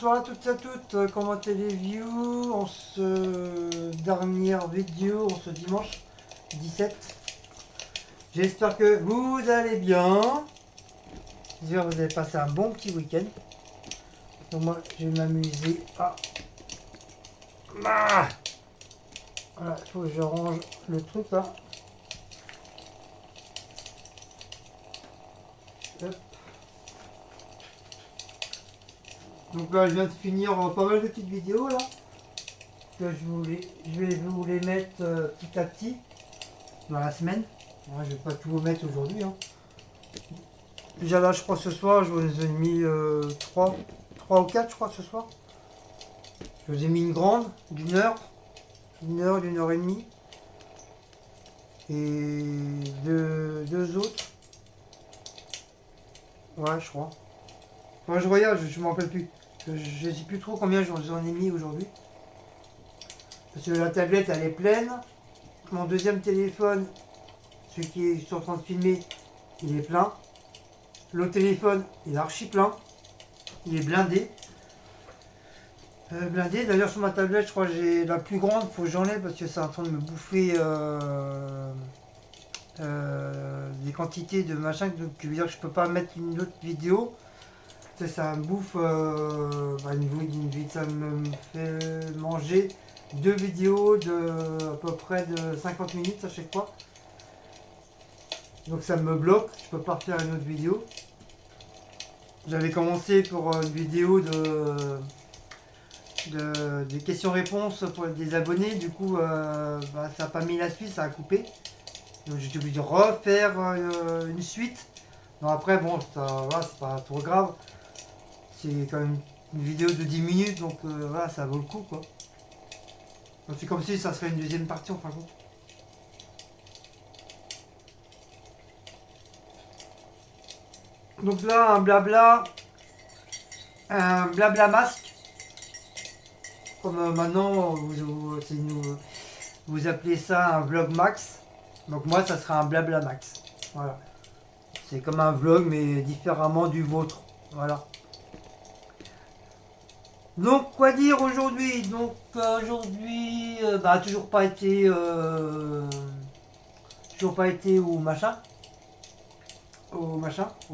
bonsoir à toutes et à toutes, comment allez-vous en ce dernière vidéo, en ce dimanche 17. J'espère que vous allez bien. J'espère que vous avez passé un bon petit week-end. Donc moi je vais m'amuser à... Ah voilà, il faut que je range le truc là. Hop. Donc là je viens de finir pas mal de petites vidéos là. Que je vais vous les mettre petit à petit dans la semaine. Ouais, je vais pas tout vous mettre aujourd'hui. Hein. Déjà là je crois ce soir je vous ai mis 3 ou 4 je crois ce soir. Je vous ai mis une grande d'une heure, d'une heure et demie. Et deux autres. Ouais je crois. Enfin je regarde, je m'en rappelle plus. Je ne sais plus trop combien j'en ai mis aujourd'hui. Parce que la tablette elle est pleine. Mon deuxième téléphone, celui qui est, je suis en train de filmer, il est plein. L'autre téléphone, il est archi plein. Il est blindé. Blindé. D'ailleurs sur ma tablette, je crois que j'ai la plus grande, faut que j'enlève parce que c'est en train de me bouffer des quantités de machin. Donc je veux dire que je peux pas mettre une autre vidéo. Ça me bouffe ça me fait manger 2 vidéos de à peu près de 50 minutes à chaque fois. Donc ça me bloque, je peux pas refaire une autre vidéo. J'avais commencé pour une vidéo des questions-réponses pour des abonnés, du coup ça n'a pas mis la suite, ça a coupé. Donc j'ai obligé de refaire une suite. Non après bon, voilà, c'est pas trop grave. C'est quand même une vidéo de 10 minutes, donc voilà, ça vaut le coup quoi. Donc c'est comme si ça serait une deuxième partie en fin de compte. Donc là, un blabla masque. Comme maintenant, vous appelez ça un vlog max. Donc moi, ça sera un blabla max. Voilà. C'est comme un vlog, mais différemment du vôtre. Voilà. Donc, quoi dire aujourd'hui? Donc, aujourd'hui, toujours pas été au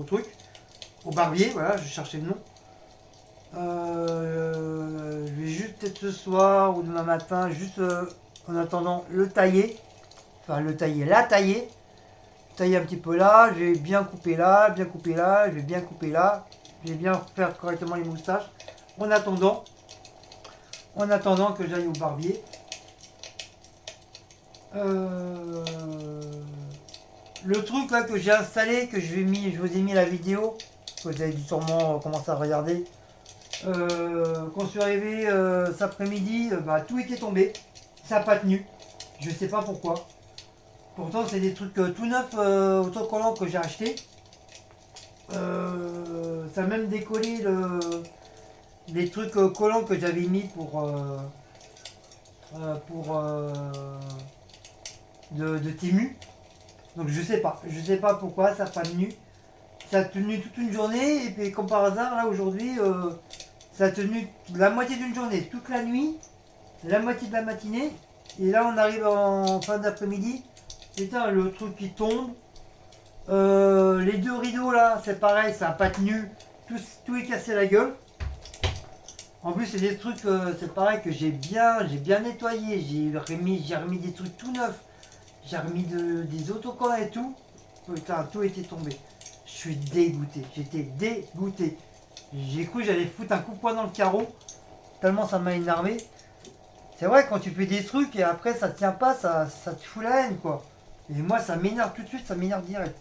truc, au barbier, voilà, je cherchais le nom. Je vais juste peut-être ce soir ou demain matin, juste en attendant le tailler. Enfin la tailler. Tailler un petit peu là, je vais bien couper là, bien couper là, je vais bien couper là. Je vais bien faire correctement les moustaches. En attendant que j'aille au barbier. Le truc là que j'ai installé, que je vous ai mis la vidéo, que vous avez dû sûrement commencer à regarder. Quand je suis arrivé cet après-midi, tout était tombé. Ça n'a pas tenu. Je sais pas pourquoi. Pourtant, c'est des trucs tout neufs autocollants que j'ai acheté. Ça a même décollé les trucs collants que j'avais mis de Temu. Donc je sais pas pourquoi ça n'a pas tenu. Ça a tenu toute une journée et puis comme par hasard là aujourd'hui ça a tenu la moitié d'une journée, toute la nuit, la moitié de la matinée. Et là on arrive en fin d'après-midi. Putain le truc qui tombe. Les deux rideaux là c'est pareil, ça n'a pas tenu. Tout est cassé la gueule. En plus c'est des trucs, c'est pareil que j'ai bien nettoyé. J'ai remis des trucs tout neufs. J'ai remis des autocollants et tout. Putain tout était tombé. Je suis dégoûté, j'étais dégoûté. J'ai cru que j'allais foutre un coup de poing dans le carreau, tellement ça m'a énervé. C'est vrai, quand tu fais des trucs et après ça tient pas, ça te fout la haine quoi. Et moi ça m'énerve tout de suite, ça m'énerve direct.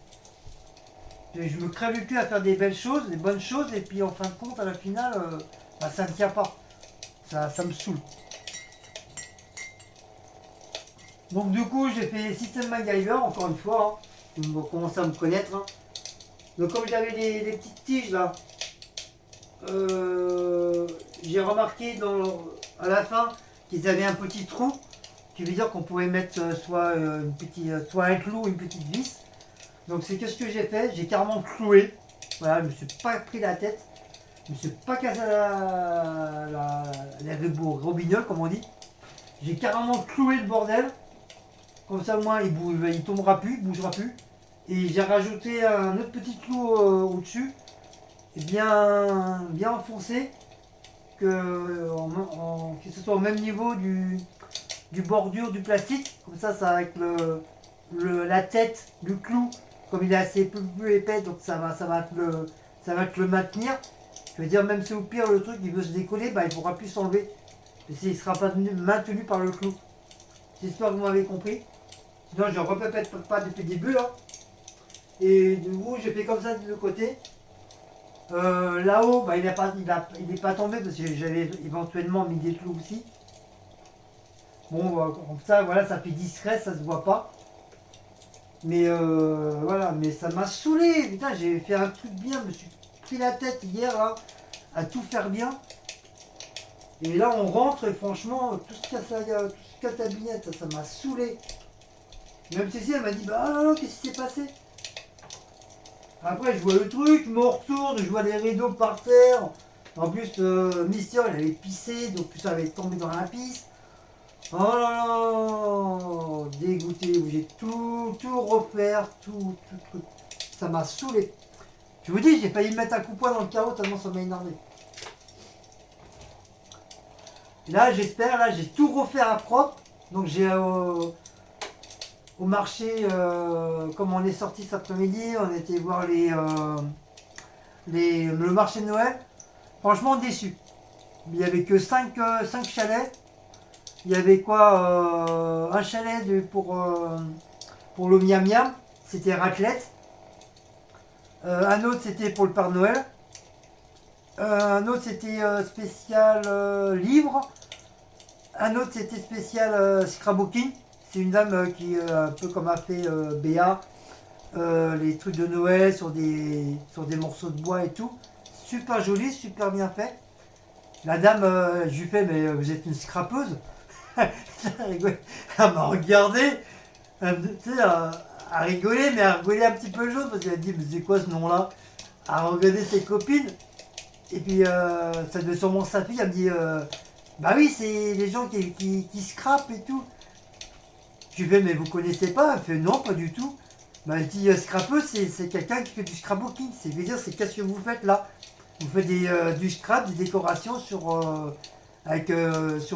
Et je me crève le cul à faire des belles choses, des bonnes choses, et puis en fin de compte, à la finale, ça ne tient pas. Ça me saoule. Donc du coup, j'ai fait System MacGyver, encore une fois. Hein. Vous commencez à me connaître. Hein. Donc comme j'avais les petites tiges là, j'ai remarqué à la fin qu'ils avaient un petit trou, qui veut dire qu'on pouvait mettre soit un clou ou une petite vis. Donc c'est qu'est-ce que j'ai fait? J'ai carrément cloué. Voilà, je me suis pas pris la tête. Je me suis pas cassé les robignoles, comme on dit. J'ai carrément cloué le bordel. Comme ça, au moins, il tombera plus, il bougera plus. Et j'ai rajouté un autre petit clou au-dessus, et bien enfoncé, que ce soit au même niveau du bordure du plastique. Comme ça avec la tête du clou, comme il est assez plus épais, donc ça va te le maintenir. Je veux dire, même si au pire le truc il veut se décoller, bah, il ne pourra plus s'enlever. Il ne sera pas maintenu par le clou. J'espère que vous m'avez compris. Sinon, je ne répète pas depuis le début. Hein. Et du coup, j'ai fait comme ça de l'autre côté. Là-haut, bah, il n'est pas tombé parce que j'avais éventuellement mis des clous aussi. Bon, comme ça, voilà, ça fait discret, ça se voit pas. Mais voilà, mais ça m'a saoulé. Putain, j'ai fait un truc bien, je me suis pris la tête hier là, à tout faire bien. Et là, on rentre et franchement, tout ce casse à bignette, ça m'a saoulé. Même Cécile, elle m'a dit, bah oh là là, qu'est-ce qui s'est passé? Après, je vois le truc, je me retourne, je vois les rideaux par terre. En plus, Mister, il avait pissé, donc ça avait tombé dans la piste. Oh là là, dégoûté, j'ai tout refaire, tout. Ça m'a saoulé. Je vous dis, j'ai failli mettre un coup de poing dans le carreau tellement ça m'a énervé. Là, j'espère, là, j'ai tout refait à propre. Donc j'ai au marché, comme on est sorti cet après-midi, on était voir le marché de Noël. Franchement déçu. Il n'y avait que 5 chalets. Il y avait quoi un chalet pour le miam miam, c'était raclette. Un autre c'était pour le Père Noël. Un autre c'était spécial livre. Un autre c'était spécial scrapbooking. C'est une dame qui un peu comme a fait Béa, les trucs de Noël sur des morceaux de bois et tout. Super joli, super bien fait. La dame, je lui fais, mais vous êtes une scrapeuse? Elle m'a regardé, tu sais, à rigoler, mais à rigoler un petit peu jaune, parce qu'elle a dit, mais c'est quoi ce nom-là? À regarder ses copines, et puis ça devait sûrement sa fille, elle me dit, bah oui, c'est les gens qui scrapent et tout. Je lui fais, mais vous connaissez pas? Elle fait, non, pas du tout. Bah, elle dit, scrapeuse, c'est quelqu'un qui fait du scrapbooking. C'est qu'est-ce que vous faites là? Vous faites du scrap, des décorations sur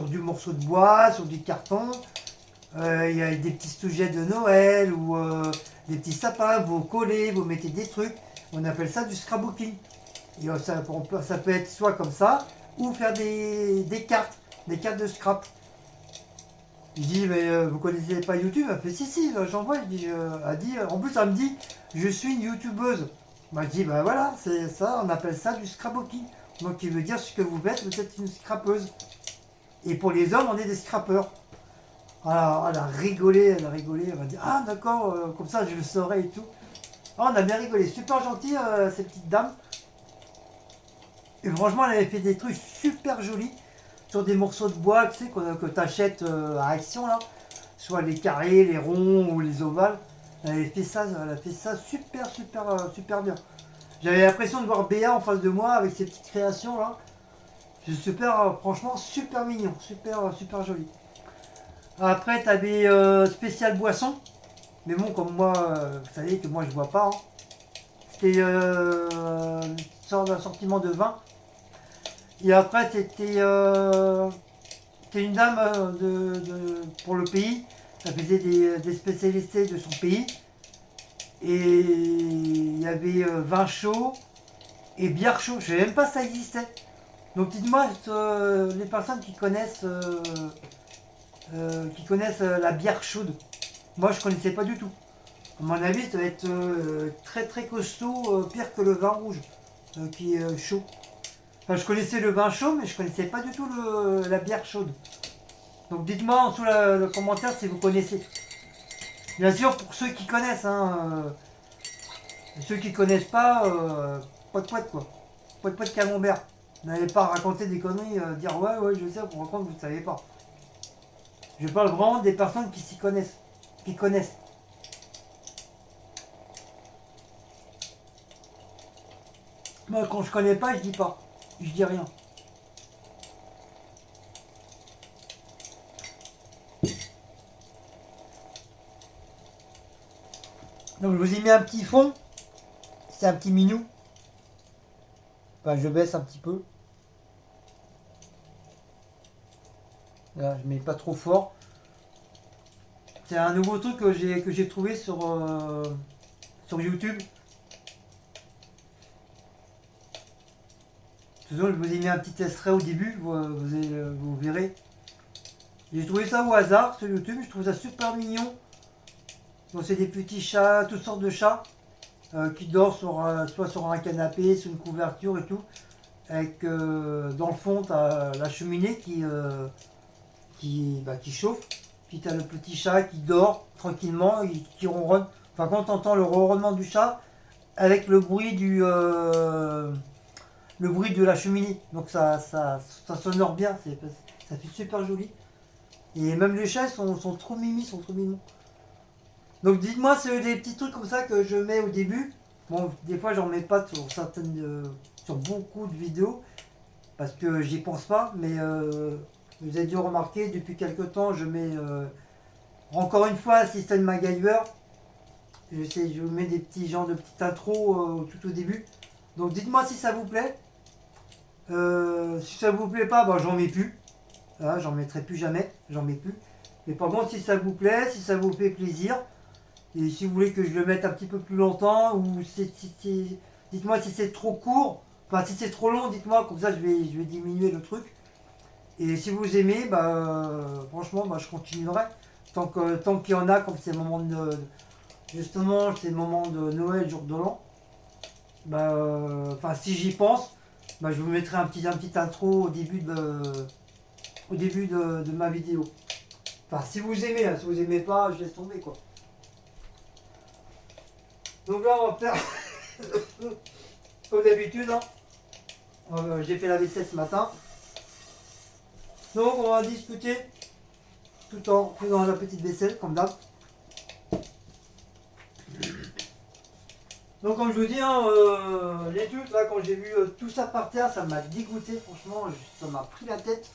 du morceau de bois, sur du carton. Il y a des petits sujets de Noël ou des petits sapins, vous collez, vous mettez des trucs. On appelle ça du scrapbooking. Et ça peut être soit comme ça, ou faire des cartes de scrap. Je dis, mais vous connaissez pas YouTube? Elle fait, si, j'en vois. En plus, elle me dit, je suis une youtubeuse. Moi, je dis, bah voilà, c'est ça, on appelle ça du scrapbooking. Donc, il veut dire ce que vous êtes une scrapeuse. Et pour les hommes, on est des scrappeurs. Alors, elle a rigolé, elle m'a dit, ah d'accord, comme ça je le saurais et tout. Ah, on a bien rigolé, super gentil, cette petite dame. Et franchement, elle avait fait des trucs super jolis sur des morceaux de bois, tu sais, que tu achètes à Action là, soit les carrés, les ronds ou les ovales. Elle a fait ça super bien. J'avais l'impression de voir Béa en face de moi avec ses petites créations là. C'est super, franchement, super mignon, super joli. Après, t'avais spécial boisson. Mais bon, comme moi, vous savez que moi je bois pas. Hein. C'était une sorte d'assortiment de vin. Et après, c'était une dame pour le pays. Elle faisait des spécialités de son pays. Et il y avait vin chaud et bière chaud. Je ne savais même pas que ça existait. Donc dites-moi les personnes qui connaissent la bière chaude. Moi je connaissais pas du tout. À mon avis, ça va être très costaud, pire que le vin rouge qui est chaud. Enfin, je connaissais le vin chaud, mais je connaissais pas du tout la bière chaude. Donc dites-moi en dessous le commentaire si vous connaissez. Bien sûr, pour ceux qui connaissent, hein, ceux qui connaissent pas, pas de poète quoi. Pas de poète camembert. N'allez pas raconter des conneries, dire ouais, je sais, pour raconter que vous ne savez pas. Je parle vraiment des personnes qui s'y connaissent. Qui connaissent. Moi, quand je connais pas, je dis pas. je dis rien. Donc je vous ai mis un petit fond. C'est un petit minou. Enfin, je baisse un petit peu. Là, je mets pas trop fort. C'est un nouveau truc que j'ai trouvé sur YouTube. Toujours, je vous ai mis un petit extrait au début, vous verrez. J'ai trouvé ça au hasard sur YouTube, je trouve ça super mignon. Donc c'est des petits chats, toutes sortes de chats, qui dorment soit sur un canapé, sur une couverture et tout. Avec dans le fond, tu as la cheminée qui chauffe. Puis tu as le petit chat qui dort tranquillement et qui ronronne. Enfin, quand tu entends le ronronnement du chat, avec le bruit de la cheminée. Donc ça sonore bien, ça fait super joli. Et même les chats sont trop mimi, sont trop mignons. Donc dites-moi, c'est des petits trucs comme ça que je mets au début. Bon, des fois j'en mets pas sur beaucoup de vidéos parce que j'y pense pas, mais vous avez dû remarquer depuis quelques temps, je mets encore une fois système MacGyver. Je vous mets des petits genres de petites intros tout au début. Donc dites-moi si ça vous plaît. Si ça vous plaît pas, bah, j'en mets plus. Voilà, j'en mettrai plus jamais, j'en mets plus. Mais par contre, si ça vous plaît, si ça vous fait plaisir, et si vous voulez que je le mette un petit peu plus longtemps, ou dites-moi si c'est trop court, enfin si c'est trop long, dites-moi, comme ça je vais diminuer le truc. Et si vous aimez, bah, franchement, bah, je continuerai. Tant qu'il y en a, comme c'est le moment justement, c'est le moment de Noël, jour de l'an, bah, si j'y pense, bah, je vous mettrai un petit intro au début de ma vidéo. Enfin, si vous aimez, hein, si vous aimez pas, je laisse tomber quoi. Donc là, on va faire comme d'habitude. Hein. J'ai fait la vaisselle ce matin. Donc, on va discuter tout en faisant la petite vaisselle, comme d'hab. Donc, comme je vous dis, hein, les trucs là, quand j'ai vu tout ça par terre, ça m'a dégoûté, franchement, ça m'a pris la tête.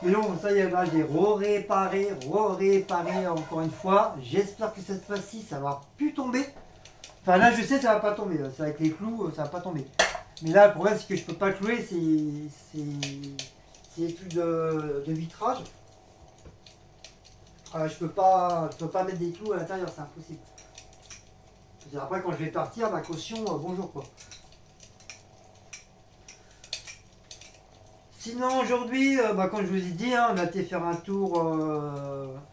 Mais non, ça y est, là, j'ai réparé encore une fois. J'espère que cette fois-ci, ça va plus tomber. Enfin, là, je sais, ça va pas tomber. C'est avec les clous, ça va pas tomber. Mais là, le problème, c'est que je peux pas clouer, c'est des trucs de vitrage. Je peux pas mettre des clous à l'intérieur, c'est impossible. Après, quand je vais partir, ma caution, bonjour quoi. Sinon aujourd'hui, comme je vous ai dit, hein, on a été faire un tour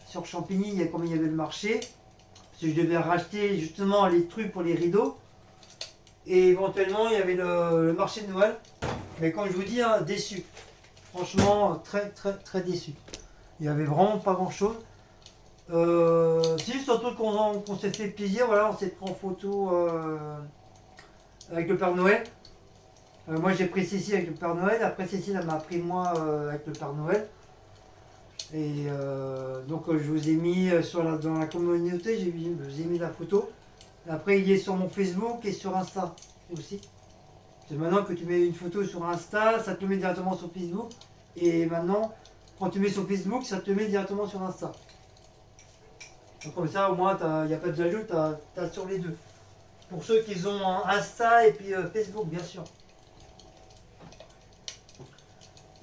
sur Champigny, comme il y avait le marché. Parce que je devais racheter justement les trucs pour les rideaux. Et éventuellement, il y avait le marché de Noël. Mais comme je vous dis, hein, déçu. Franchement, très très très déçu. Il n'y avait vraiment pas grand chose. Si, surtout qu'on s'est fait plaisir, voilà, on s'est pris en photo avec le Père Noël. Moi j'ai pris Cécile avec le Père Noël, après Cécile elle m'a pris moi avec le Père Noël. Et donc je vous ai mis dans la communauté, je vous ai mis la photo. Après il est sur mon Facebook et sur Insta aussi. C'est maintenant que tu mets une photo sur Insta, ça te le met directement sur Facebook. Et maintenant, quand tu mets sur Facebook, ça te met directement sur Insta. Donc comme ça au moins il n'y a pas de jaloux, tu as sur les deux. Pour ceux qui ont Insta et puis Facebook bien sûr.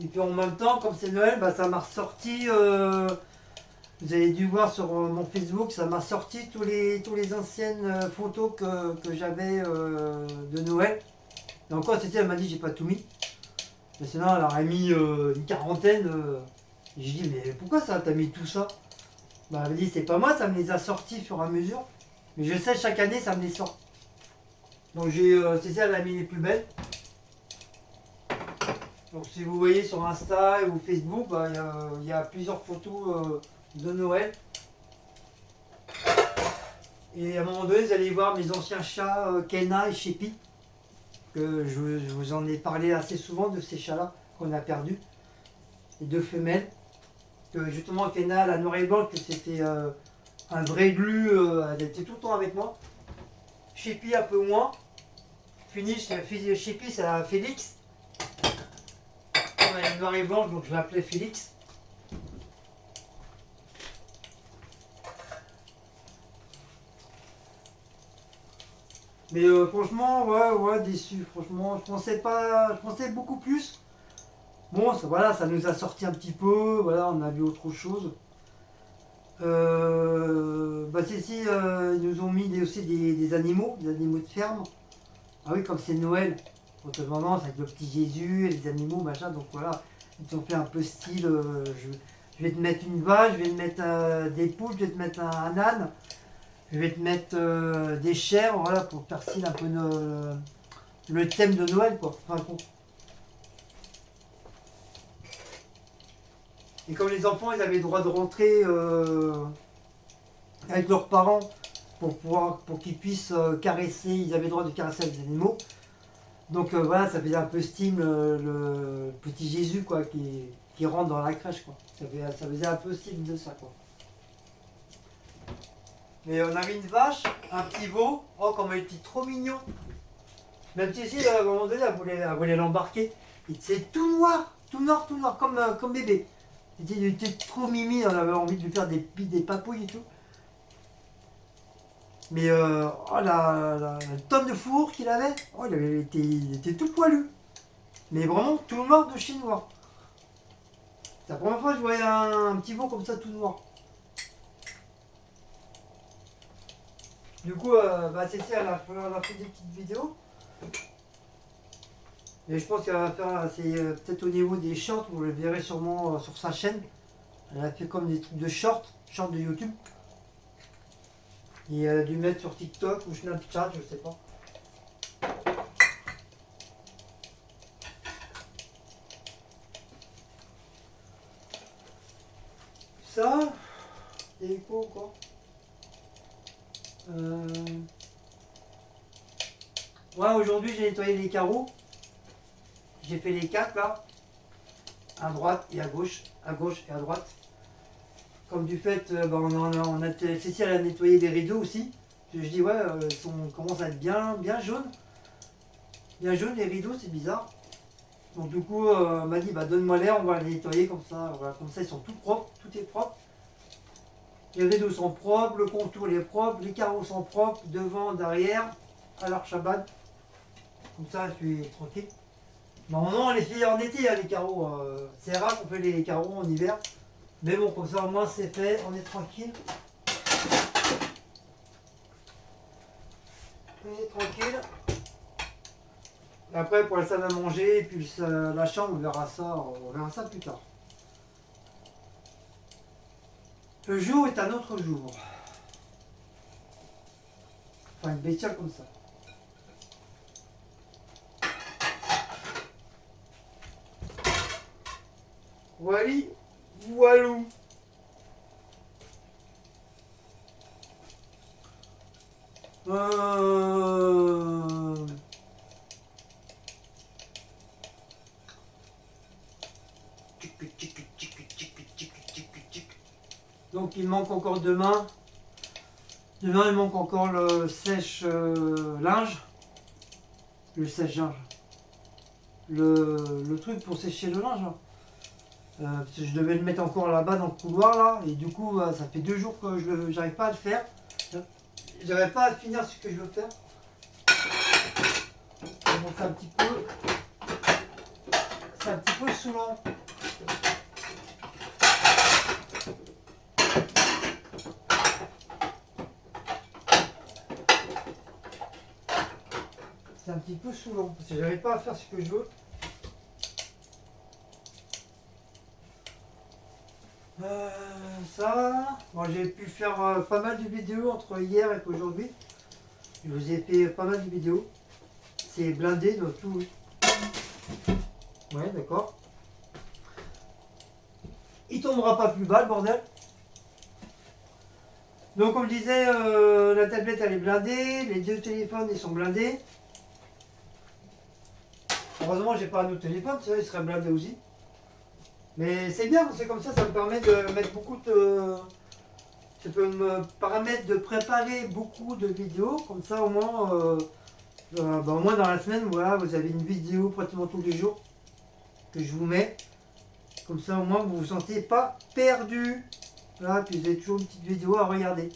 Et puis en même temps, comme c'est Noël, ça m'a ressorti, vous avez dû voir sur mon Facebook, ça m'a sorti tous les anciennes photos que j'avais de Noël. Et encore, elle m'a dit j'ai pas tout mis. Mais sinon, elle aurait mis une quarantaine. J'ai dit mais pourquoi ça t'as mis tout ça? Elle m'a dit c'est pas moi, ça me les a sortis au fur et à mesure. Mais je sais, chaque année, ça me les sort. Donc c'est ça, elle a mis les plus belles. Donc si vous voyez sur Insta ou Facebook, il y a plusieurs photos de Noël. Et à un moment donné, vous allez voir mes anciens chats Kenna et Sheppy. Que je vous en ai parlé assez souvent de ces chats-là qu'on a perdus. Les deux femelles. Que justement Kenna, la noire et blanche, que c'était un vrai glu, elle était tout le temps avec moi. Sheppy un peu moins. finish, je sais plus, c'est la Félix. Elle est noire et blanche, donc je l'appelais Félix. Mais franchement, ouais, déçu. Franchement, je pensais beaucoup plus. Bon, ça, voilà, ça nous a sorti un petit peu. Voilà, on a vu autre chose. Bah, ils nous ont mis aussi des animaux de ferme. Ah oui, comme c'est Noël. Pour te vraiment, avec le petit Jésus, et les animaux, machin. Donc voilà, ils ont fait un peu style. Je vais te mettre une vache, je vais te mettre des poules, je vais te mettre un âne. Je vais te mettre des chèvres, voilà, pour faire style un peu le thème de Noël, quoi. Enfin, bon. Et comme les enfants, ils avaient le droit de rentrer avec leurs parents pour qu'ils puissent caresser, ils avaient le droit de caresser les animaux. Donc voilà, ça faisait un peu style le petit Jésus, quoi, qui rentre dans la crèche, quoi. Ça faisait un peu style de ça, quoi. Mais on avait une vache, un petit veau. Oh, comme il était trop mignon. Même si, à un moment donné, elle voulait l'embarquer. C'est tout noir, comme bébé. Il était trop mimi, on avait envie de lui faire des papouilles et tout. Mais oh, la tonne de four qu'il avait, oh, il était tout poilu. Mais vraiment tout noir de chez noir. C'est la première fois que je voyais un petit veau comme ça tout noir. Du coup, Cécile, elle a fait des petites vidéos. Et je pense qu'elle va faire, c'est peut-être au niveau des shorts, vous le verrez sûrement sur sa chaîne. Elle a fait comme des trucs de shorts de YouTube. Et elle a dû mettre sur TikTok ou Snapchat, je sais pas. Ça, et quoi encore Ouais, aujourd'hui j'ai nettoyé les carreaux. J'ai fait les 4 là. À droite et à gauche et à droite. Comme du fait, Cécile a nettoyé les rideaux aussi. Je dis ouais, ils commencent à être bien jaunes. Bien jaunes les rideaux, c'est bizarre. Donc du coup, elle m'a dit bah donne-moi l'air, on va les nettoyer comme ça. Voilà, comme ça ils sont tout propres, tout est propre. Les rideaux sont propres, le contour est propre, les carreaux sont propres, devant, derrière, à l'archabane. Comme ça, je suis tranquille. Normalement, on les fait en été, hein, les carreaux. C'est rare qu'on fait les carreaux en hiver. Mais bon, comme ça, au moins, c'est fait, on est tranquille. On est tranquille. Et après, pour la salle à manger, et puis la chambre, on verra ça plus tard. Le jour est un autre jour. Enfin, une bestiole comme ça. Wally, Walou. Donc il manque encore demain. Demain il manque encore le sèche-linge. Le sèche-linge. Le truc pour sécher le linge. Parce que je devais le mettre encore là-bas dans le couloir là. Et du coup ça fait 2 jours que je n'arrive pas à le faire. J'arrive pas à finir ce que je veux faire. Donc c'est un petit peu saoulant. C'est un petit peu saoulant parce que j'arrive pas à faire ce que je veux. Ça, bon, j'ai pu faire pas mal de vidéos entre hier et aujourd'hui. Je vous ai fait pas mal de vidéos. C'est blindé de tout. Ouais, d'accord. Il tombera pas plus bas le bordel. Donc comme je disais, la tablette elle est blindée, les 2 téléphones ils sont blindés. Heureusement j'ai pas un autre téléphone, sinon il serait blindé aussi. Mais c'est bien, c'est comme ça me permet de mettre beaucoup de... Ça peut me permettre de préparer beaucoup de vidéos, comme ça au moins Au moins dans la semaine, voilà, vous avez une vidéo pratiquement tous les jours que je vous mets. Comme ça, au moins, vous vous sentez pas perdu. Voilà, puis vous avez toujours une petite vidéo à regarder.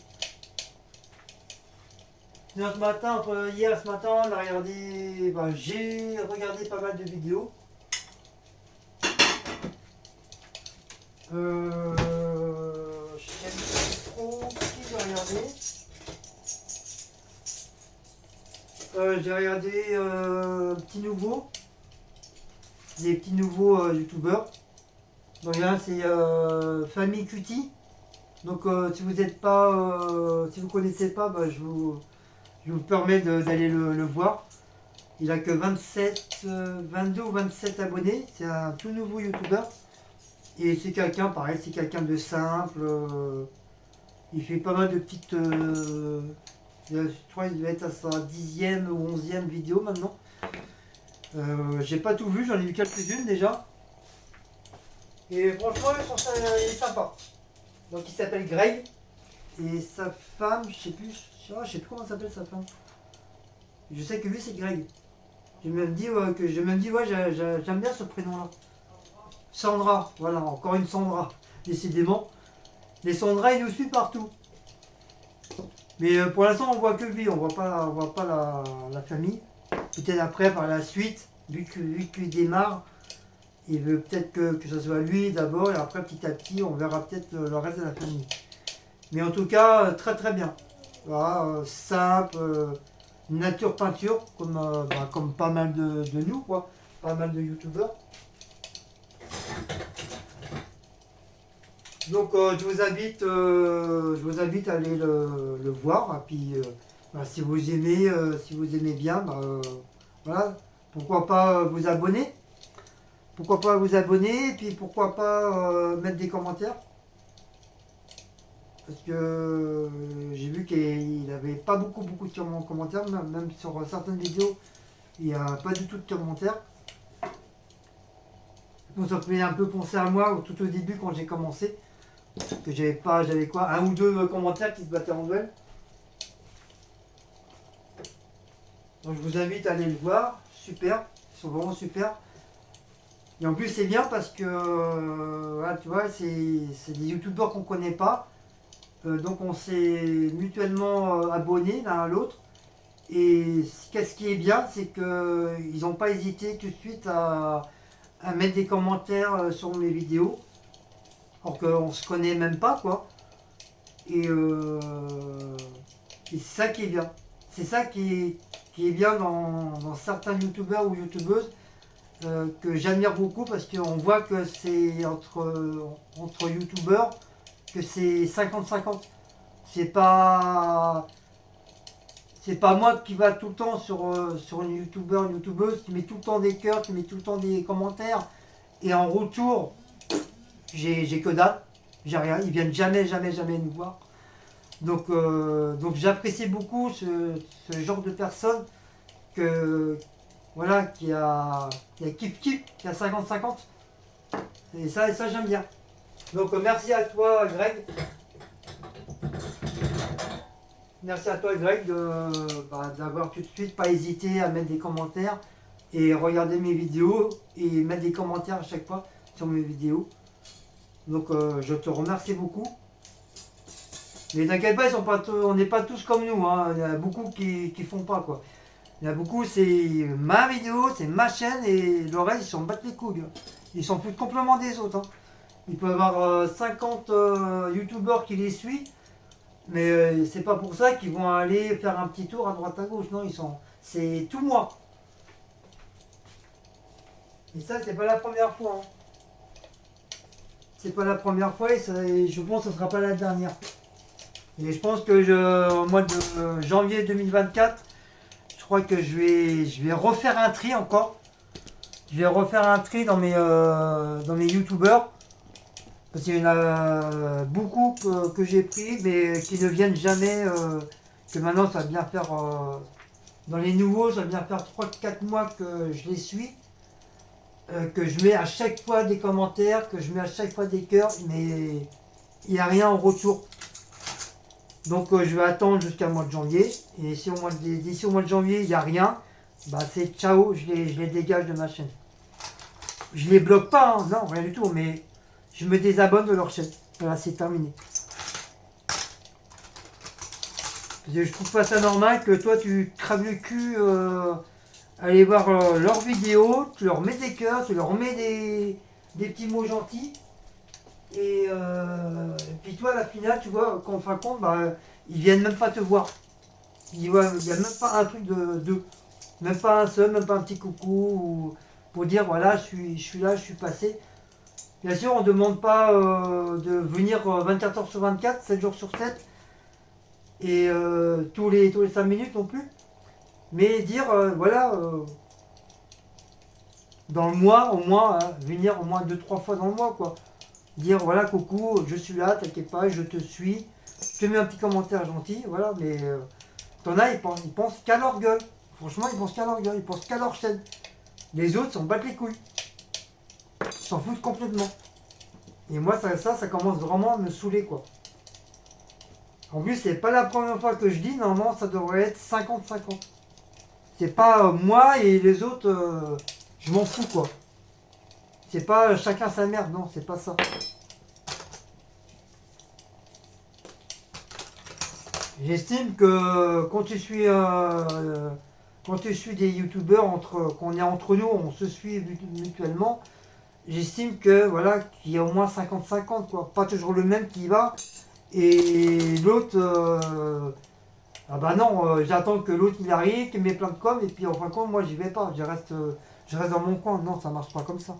Sinon, ce matin, entre hier et ce matin, on a regardé, j'ai regardé pas mal de vidéos. Je sais pas trop qui j'ai regardé. J'ai regardé des petits nouveaux youtubeurs. Donc là c'est Famille Cutie. Donc si vous n'êtes pas, si vous connaissez pas, je vous permets d'aller le voir. Il a que 22 ou 27 abonnés. C'est un tout nouveau youtubeur. Et c'est quelqu'un, pareil, c'est quelqu'un de simple. Il fait pas mal de petites. Je crois qu'il va être à sa 10e ou 11e vidéo maintenant. J'ai pas tout vu, j'en ai vu quelques-unes déjà. Et franchement, il est sympa. Donc il s'appelle Greg. Et sa femme, je sais plus comment s'appelle sa femme. Je sais que lui c'est Greg. J'ai même dit ouais, j'aime bien ce prénom-là. Sandra, voilà, encore une Sandra, décidément. Les Sandra, ils nous suivent partout. Mais pour l'instant, on voit que lui, on voit pas la famille. Peut-être après, par la suite, vu qu'il démarre, il veut peut-être que ce soit lui d'abord, et après, petit à petit, on verra peut-être le reste de la famille. Mais en tout cas, très très bien. Voilà, simple, nature peinture, comme pas mal de nous, quoi. Pas mal de youtubeurs. Donc je vous invite à aller le voir. Et puis si vous aimez bien, voilà, pourquoi pas vous abonner. Pourquoi pas vous abonner, et puis pourquoi pas mettre des commentaires. Parce que j'ai vu qu'il n'avait pas beaucoup de commentaires, même sur certaines vidéos, il n'y a pas du tout de commentaires. Donc ça me fait un peu penser à moi tout au début quand j'ai commencé. Que j'avais quoi, un ou deux commentaires qui se battaient en duel. Donc je vous invite à aller le voir, super, ils sont vraiment super. Et en plus c'est bien parce que voilà, tu vois, c'est des youtubeurs qu'on connaît pas. Donc on s'est mutuellement abonnés l'un à l'autre. Et ce qui est bien, c'est qu'ils n'ont pas hésité tout de suite à mettre des commentaires sur mes vidéos. Alors qu'on se connaît même pas, quoi. Et c'est ça qui est bien. C'est ça qui est bien dans certains youtubeurs ou youtubeuses que j'admire beaucoup, parce qu'on voit que c'est entre youtubeurs que c'est 50-50. C'est pas moi qui va tout le temps sur une youtubeur, une youtubeuse qui met tout le temps des cœurs, qui met tout le temps des commentaires, et en retour j'ai que dalle, j'ai rien, ils viennent jamais nous voir. Donc j'apprécie beaucoup ce genre de personne voilà, qui a kiff, qui a 50-50. Et ça j'aime bien. Donc merci à toi Greg. Merci à toi Greg d'avoir tout de suite pas hésité à mettre des commentaires et regarder mes vidéos et mettre des commentaires à chaque fois sur mes vidéos. Donc je te remercie beaucoup. Mais t'inquiète pas, on n'est pas tous comme nous, hein. Il y en a beaucoup qui font pas, quoi. Il y en a beaucoup, c'est ma vidéo, c'est ma chaîne, et le reste ils s'en battent les couilles. Ils s'en foutent complètement des autres, hein. Il peut y avoir 50 youtubeurs qui les suivent, mais c'est pas pour ça qu'ils vont aller faire un petit tour à droite à gauche. Non, c'est tout moi. Et ça, c'est pas la première fois, hein. C'est pas la première fois, et je pense que ce sera pas la dernière. Et je pense que au mois de janvier 2024, je crois que je vais refaire un tri encore. Je vais refaire un tri dans mes youtubeurs. Parce qu'il y en a beaucoup que j'ai pris, mais qui ne viennent jamais. Que maintenant, ça va bien faire. Dans les nouveaux, ça va bien faire 3-4 mois que je les suis. Que je mets à chaque fois des commentaires, que je mets à chaque fois des cœurs, mais il n'y a rien en retour. Donc je vais attendre jusqu'à mois de janvier. Et si d'ici au mois de janvier, il n'y a rien, bah c'est ciao, je les dégage de ma chaîne. Je les bloque pas, hein, non, rien du tout, mais je me désabonne de leur chaîne. Voilà, c'est terminé. Parce que je trouve pas ça normal que toi tu craves le cul aller voir leurs vidéos, tu leur mets des cœurs, tu leur mets des petits mots gentils. Et puis toi, à la finale, tu vois, qu'en fin de compte, bah, ils viennent même pas te voir. Il n'y a même pas un truc de deux. Même pas un seul, même pas un petit coucou. Pour dire, voilà, je suis là, je suis passé. Bien sûr, on ne demande pas de venir 24 heures sur 24, 7 jours sur 7. Et tous les 5 minutes non plus. Mais dire, voilà, dans le mois, au moins, hein, venir au moins 2 3 fois dans le mois, quoi. Dire voilà coucou, je suis là, t'inquiète pas, je te suis, je te mets un petit commentaire gentil, voilà, mais t'en as, ils pensent qu'à leur gueule. Franchement, ils pensent qu'à leur gueule, ils pensent qu'à leur chaîne. Les autres s'en battent les couilles. Ils s'en foutent complètement. Et moi, ça commence vraiment à me saouler, quoi. En plus, c'est pas la première fois que je dis, normalement, ça devrait être 50-50. C'est pas moi et les autres, je m'en fous, quoi. C'est pas chacun sa merde, non, c'est pas ça. J'estime que quand tu suis des youtubeurs, qu'on est entre nous, on se suit mutuellement, j'estime que voilà, qu'il y a au moins 50-50, quoi. Pas toujours le même qui y va. Et l'autre, ah bah non, j'attends que l'autre il arrive, qu'il met plein de com, et puis en fin de compte, moi j'y vais pas, je reste dans mon coin. Non, ça marche pas comme ça.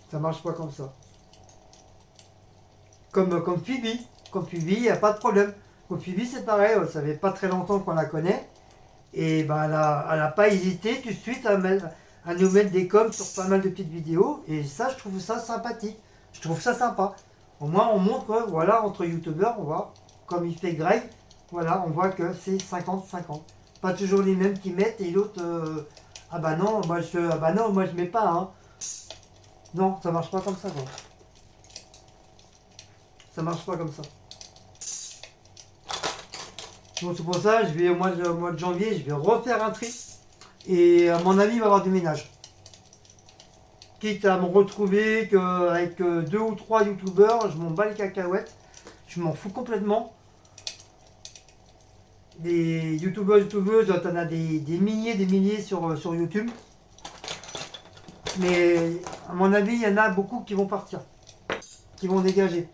Ça marche pas comme ça. Comme Phoebe. Comme Phoebe, il n'y a pas de problème. Comme Phoebe, c'est pareil, ça fait pas très longtemps qu'on la connaît. Et ben, elle a pas hésité tout de suite à nous mettre des coms sur pas mal de petites vidéos. Et ça, je trouve ça sympathique. Je trouve ça sympa. Au moins, on montre que, voilà, entre youtubeurs, on voit, comme il fait Greg, voilà, on voit que c'est 50-50. Pas toujours les mêmes qui mettent et l'autre, ah bah non, moi je mets pas, hein. Non, ça marche pas comme ça, quoi. Ça marche pas comme ça. Donc c'est pour ça, je vais au mois de janvier, je vais refaire un tri. Et à mon avis, il va y avoir du ménage. Quitte à me retrouver avec 2 ou 3 youtubeurs, je m'en bats les cacahuètes. Je m'en fous complètement. Des youtubeuses, t'en as des milliers sur YouTube. Mais à mon avis, il y en a beaucoup qui vont partir. Qui vont dégager.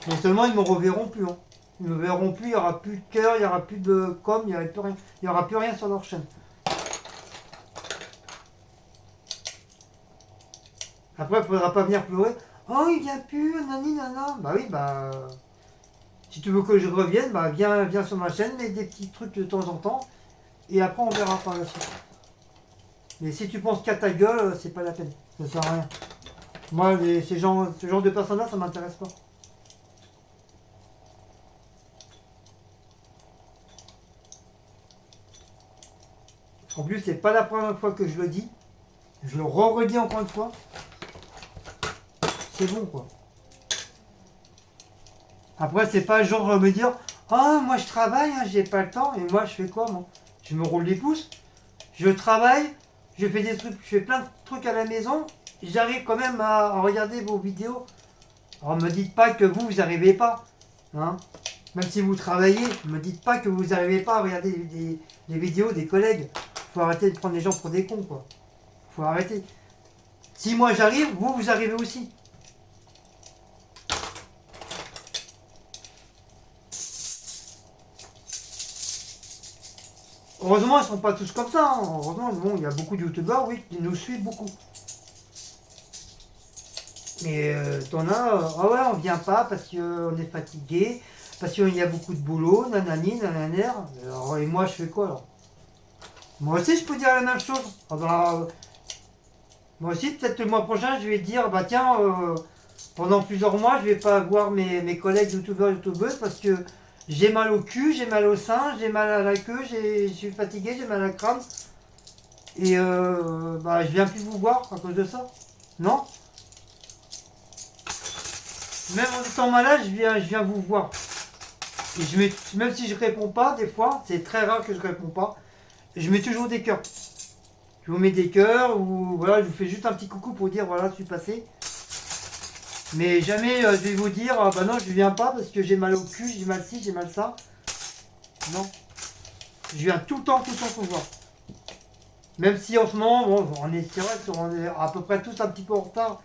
Mais seulement, ils ne me reverront plus. Hein. Ils ne me verront plus, il n'y aura plus de cœur, il n'y aura plus de com, il n'y aura plus rien. Il n'y aura plus rien sur leur chaîne. Après, il ne faudra pas venir pleurer. Oh, il vient plus, nani, nana. Bah oui, bah. Si tu veux que je revienne, bah viens sur ma chaîne, mets des petits trucs de temps en temps. Et après, on verra par la suite. Mais si tu penses qu'à ta gueule, c'est pas la peine. Ça sert à rien. Moi, ce genre de personnes-là, ça m'intéresse pas. En plus, c'est pas la première fois que je le dis. Je le redis encore une fois. C'est bon, quoi. Après, c'est pas genre me dire ah, moi je travaille, hein, j'ai pas le temps. Et moi, je fais quoi, moi? Je me roule les pouces. Je travaille, je fais des trucs, je fais plein de trucs à la maison. J'arrive quand même à regarder vos vidéos. Alors, me dites pas que vous n'arrivez pas. Hein. Même si vous travaillez, me dites pas que vous n'arrivez pas à regarder les vidéos des collègues. Faut arrêter de prendre les gens pour des cons, quoi. Faut arrêter. Si moi j'arrive, vous arrivez aussi. Heureusement, ils ne sont pas tous comme ça. Hein. Heureusement, bon, il y a beaucoup de youtubeurs, oui, qui nous suivent beaucoup. Mais t'en as, ah ouais, on vient pas parce qu'on est fatigué, parce qu'il y a beaucoup de boulot, nanani, nananer. Alors, et moi, je fais quoi alors? Moi aussi, je peux dire la même chose. Ah bah, moi aussi, peut-être le mois prochain, je vais dire, bah tiens, pendant plusieurs mois, je vais pas voir mes collègues youtubeurs, youtubeuses parce que j'ai mal au cul, j'ai mal au sein, j'ai mal à la queue, je suis fatigué, j'ai mal à la crâne. Et bah, je viens plus vous voir à cause de ça. Non? Même en étant malade, je viens vous voir. Et je mets, même si je réponds pas, des fois, c'est très rare que je réponds pas, je mets toujours des cœurs. Je vous mets des cœurs ou voilà, je vous fais juste un petit coucou pour dire voilà, je suis passé. Mais jamais je vais vous dire ah bah non, je viens pas parce que j'ai mal au cul, j'ai mal ci, j'ai mal ça. Non. Je viens tout le temps pour voir. Même si en ce moment, bon, c'est vrai qu'on est à peu près tous un petit peu en retard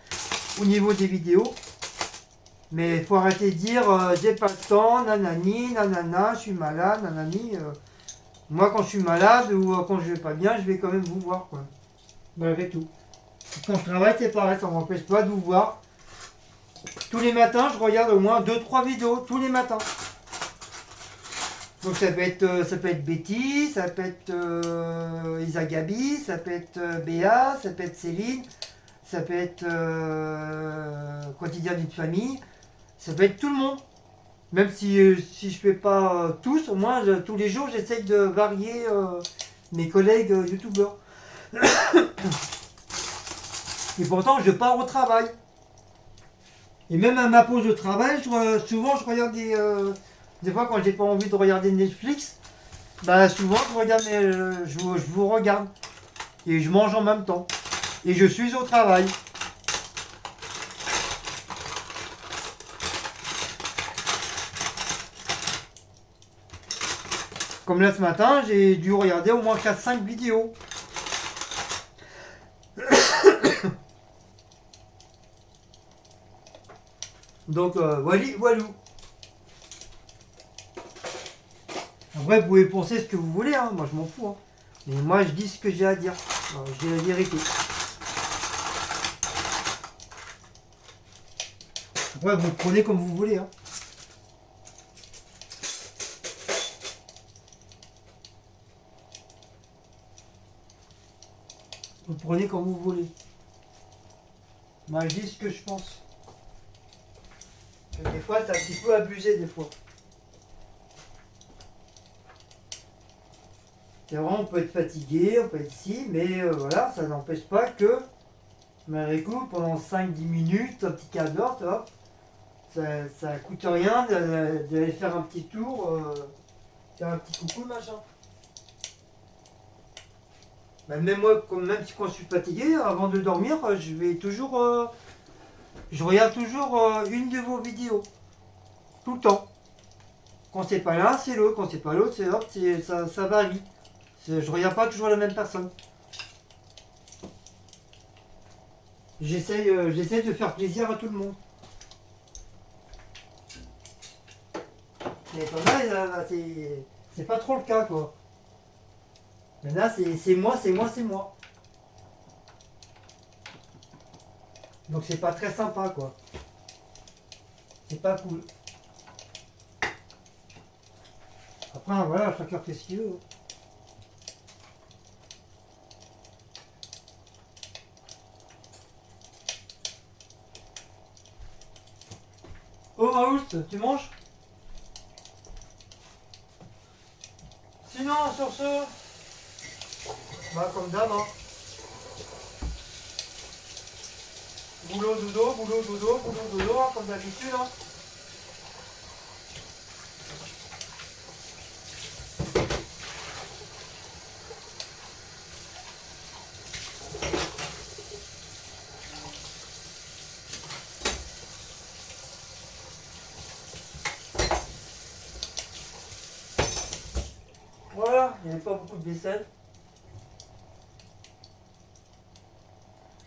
au niveau des vidéos. Mais il faut arrêter de dire j'ai pas le temps, nanani, nanana, je suis malade, nanani. Moi quand je suis malade ou quand je vais pas bien, je vais quand même vous voir quoi. Malgré tout. Quand je travaille, c'est pareil, ça m'empêche pas de vous voir. Tous les matins, je regarde au moins 2-3 vidéos, tous les matins. Donc ça peut être Betty, ça peut être Isa Gabi, ça peut être Béa, ça peut être Céline, ça peut être Quotidien d'une famille, ça peut être tout le monde. Même si je fais pas tous, au moins tous les jours j'essaye de varier mes collègues youtubeurs. Et pourtant je pars au travail. Et même à ma pause de travail, souvent je regarde des fois quand j'ai pas envie de regarder Netflix, bah souvent je regarde je vous regarde. Et je mange en même temps. Et je suis au travail. Comme là ce matin, j'ai dû regarder au moins 4-5 vidéos. Donc voilou. Après vous pouvez penser ce que vous voulez, hein. Moi je m'en fous. Hein. Mais moi je dis ce que j'ai à dire. Alors, je dis la vérité. Après vous le prenez comme vous voulez. Hein. Vous le prenez comme vous voulez. Moi je dis ce que je pense. Des fois c'est un petit peu abusé des fois. C'est vrai, on peut être fatigué, on peut être si, mais voilà, ça n'empêche pas que, malgré tout, pendant 5-10 minutes, un petit quart d'heure, tu vois, ça coûte rien d'aller faire un petit tour, faire un petit coucou, machin. Même moi, même si quand je suis fatigué, avant de dormir, je vais toujours, je regarde toujours une de vos vidéos, tout le temps. Quand c'est pas l'un, c'est l'autre, quand c'est pas l'autre, c'est l'autre, ça varie. Je regarde pas toujours la même personne. J'essaie de faire plaisir à tout le monde. Mais comme là, c'est pas trop le cas, quoi. Mais là, c'est moi, c'est moi, c'est moi. Donc c'est pas très sympa, quoi. C'est pas cool. Après, voilà, chacun fait ce qu'il veut. Oh, Raoult, tu manges? Sinon, sur ce, bah comme d'hab, hein. Boulot, dodo, boulot, dodo, boulot, dodo, hein, comme d'habitude, hein. Voilà, il n'y avait pas beaucoup de vaisselle.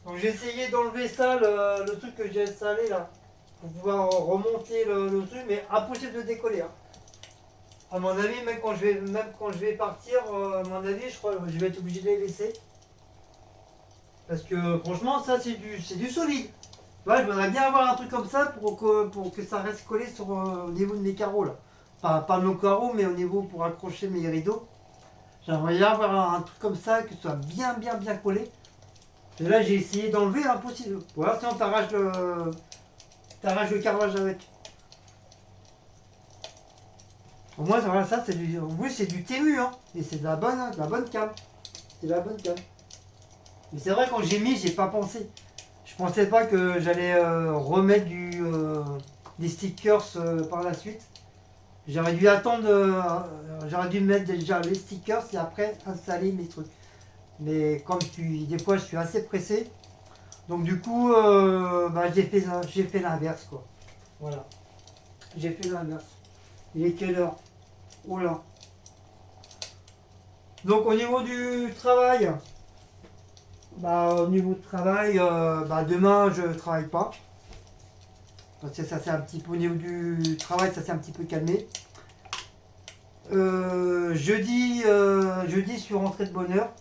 Donc j'ai essayé d'enlever ça, le truc que j'ai installé là, pour pouvoir remonter le truc, mais impossible de décoller. Hein. À mon avis, même quand je vais partir, à mon avis, je crois que je vais être obligé de les laisser. Parce que franchement, ça c'est du solide. Ouais, je voudrais bien avoir un truc comme ça pour que ça reste collé sur, au niveau de mes carreaux là. Pas nos carreaux, mais au niveau pour accrocher mes rideaux. J'aimerais bien avoir un truc comme ça, que ce soit bien collé. Et là, j'ai essayé d'enlever, impossible. Voilà, sinon t'arraches le carrelage avec. Au moins, voilà, ça, oui, c'est du Temu, hein. Et c'est de la bonne cam. C'est de la bonne cam. Mais c'est vrai, quand j'ai mis, j'ai pas pensé. Je pensais pas que j'allais remettre des stickers par la suite. J'aurais dû attendre, j'aurais dû mettre déjà les stickers et après installer mes trucs. Mais comme des fois je suis assez pressé, donc du coup bah, j'ai fait l'inverse quoi. Voilà, j'ai fait l'inverse. Il est quelle heure? Oh là. Donc au niveau du travail, bah, au niveau du travail, bah, demain je travaille pas. Parce que ça c'est un petit peu au niveau du travail, ça s'est un petit peu calmé. Jeudi, je suis rentré de bonne heure.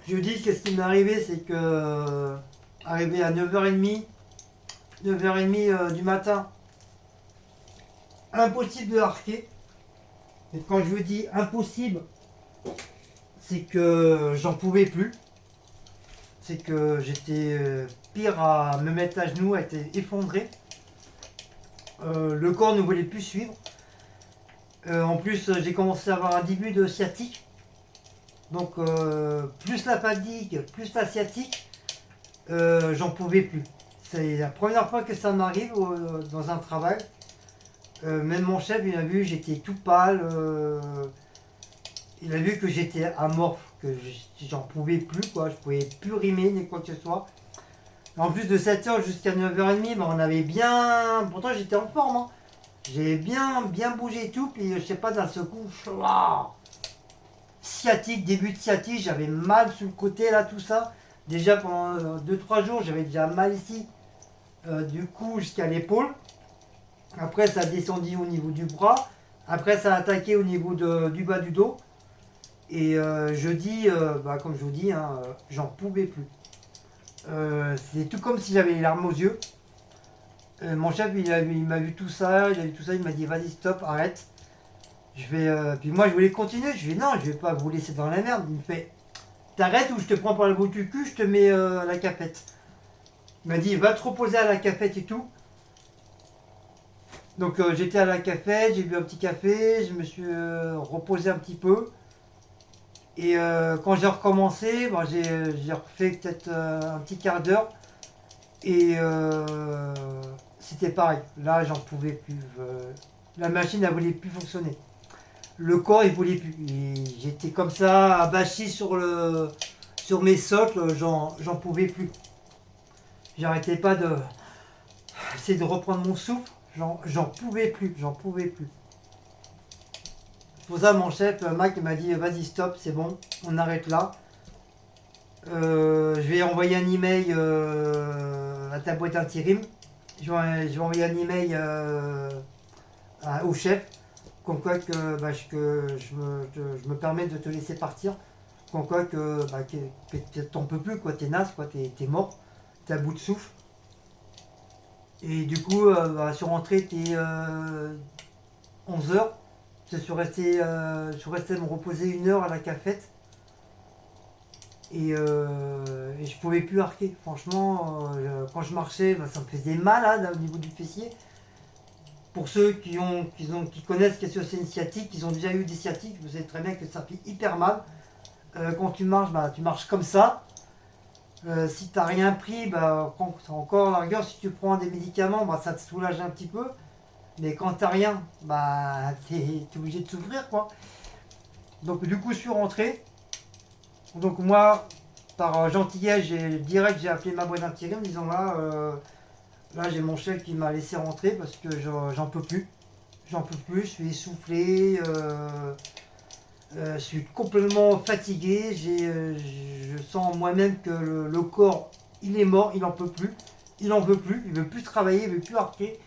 Jeudi, qu'est-ce qui m'est arrivé, c'est que arrivé à 9h30, 9h30 du matin, impossible de arquer. Et quand je vous dis impossible, c'est que j'en pouvais plus. C'est que j'étais pire à me mettre à genoux, à être effondré. Le corps ne voulait plus suivre. En plus, j'ai commencé à avoir un début de sciatique. Donc, plus la fatigue, plus la sciatique, j'en pouvais plus. C'est la première fois que ça m'arrive dans un travail. Même mon chef, il a vu, j'étais tout pâle. Il a vu que j'étais amorphe, que j'en pouvais plus, quoi. Je pouvais plus rimer ni quoi que ce soit. En plus de 7h jusqu'à 9h30, bah, on avait bien. Pourtant, j'étais en forme, hein. J'ai bien bougé et tout. Puis, je sais pas, d'un seul coup, waouh, sciatique, début de sciatique, j'avais mal sur le côté, là, tout ça. Déjà, pendant 2-3 jours, j'avais déjà mal ici, du cou jusqu'à l'épaule. Après, ça a descendu au niveau du bras. Après, ça a attaqué au niveau du bas du dos. Et jeudi, bah, comme je vous dis, hein, j'en pouvais plus. C'est tout comme si j'avais les larmes aux yeux. Mon chef, il m'a vu tout ça, il m'a dit vas-y stop, arrête. Puis moi je voulais continuer, je vais non, je vais pas vous laisser dans la merde. Il me fait t'arrêtes ou je te prends par le bout du cul, je te mets à la cafette. Il m'a dit va te reposer à la cafette et tout. Donc j'étais à la cafette, j'ai bu un petit café, je me suis reposé un petit peu. Et quand j'ai recommencé, bon, j'ai refait peut-être un petit quart d'heure. Et c'était pareil. Là, j'en pouvais plus. La machine, elle voulait plus fonctionner. Le corps, il voulait plus. J'étais comme ça, abachi sur mes socles, j'en pouvais plus. J'arrêtais pas de essayer de reprendre mon souffle. J'en pouvais plus, j'en pouvais plus. Pour ça, mon chef, Mac, il m'a dit vas-y, stop, c'est bon, on arrête là. Je vais envoyer un email à ta boîte intérim. Je vais envoyer un email au chef, comme quoi que, bah, je me permets de te laisser partir. Comme quoi que, bah, que t'en peux plus, quoi, t'es naze, quoi, t'es mort, t'es à bout de souffle. Et du coup, bah, je suis rentré, t'es 11h. Je suis resté me reposer 1 heure à la cafette. Et je pouvais plus arquer. Franchement, quand je marchais, bah, ça me faisait mal là, au niveau du fessier. Pour ceux qui connaissent qu'est-ce que c'est une sciatique, qui ont déjà eu des sciatiques, vous savez très bien que ça fait hyper mal. Quand tu marches, bah, tu marches comme ça. Si tu n'as rien pris, bah, encore la rigueur, si tu prends des médicaments, bah, ça te soulage un petit peu. Mais quand tu n'as rien, bah, tu es obligé de souffrir, quoi. Donc du coup, je suis rentré. Donc moi, par gentillesse, j'ai appelé ma boîte d'intérim en disant là j'ai mon chef qui m'a laissé rentrer parce que j'en peux plus. J'en peux plus, je suis essoufflé, je suis complètement fatigué, je sens moi-même que le corps il est mort, il n'en peut plus, il n'en veut plus, il veut plus travailler, il veut plus arquer.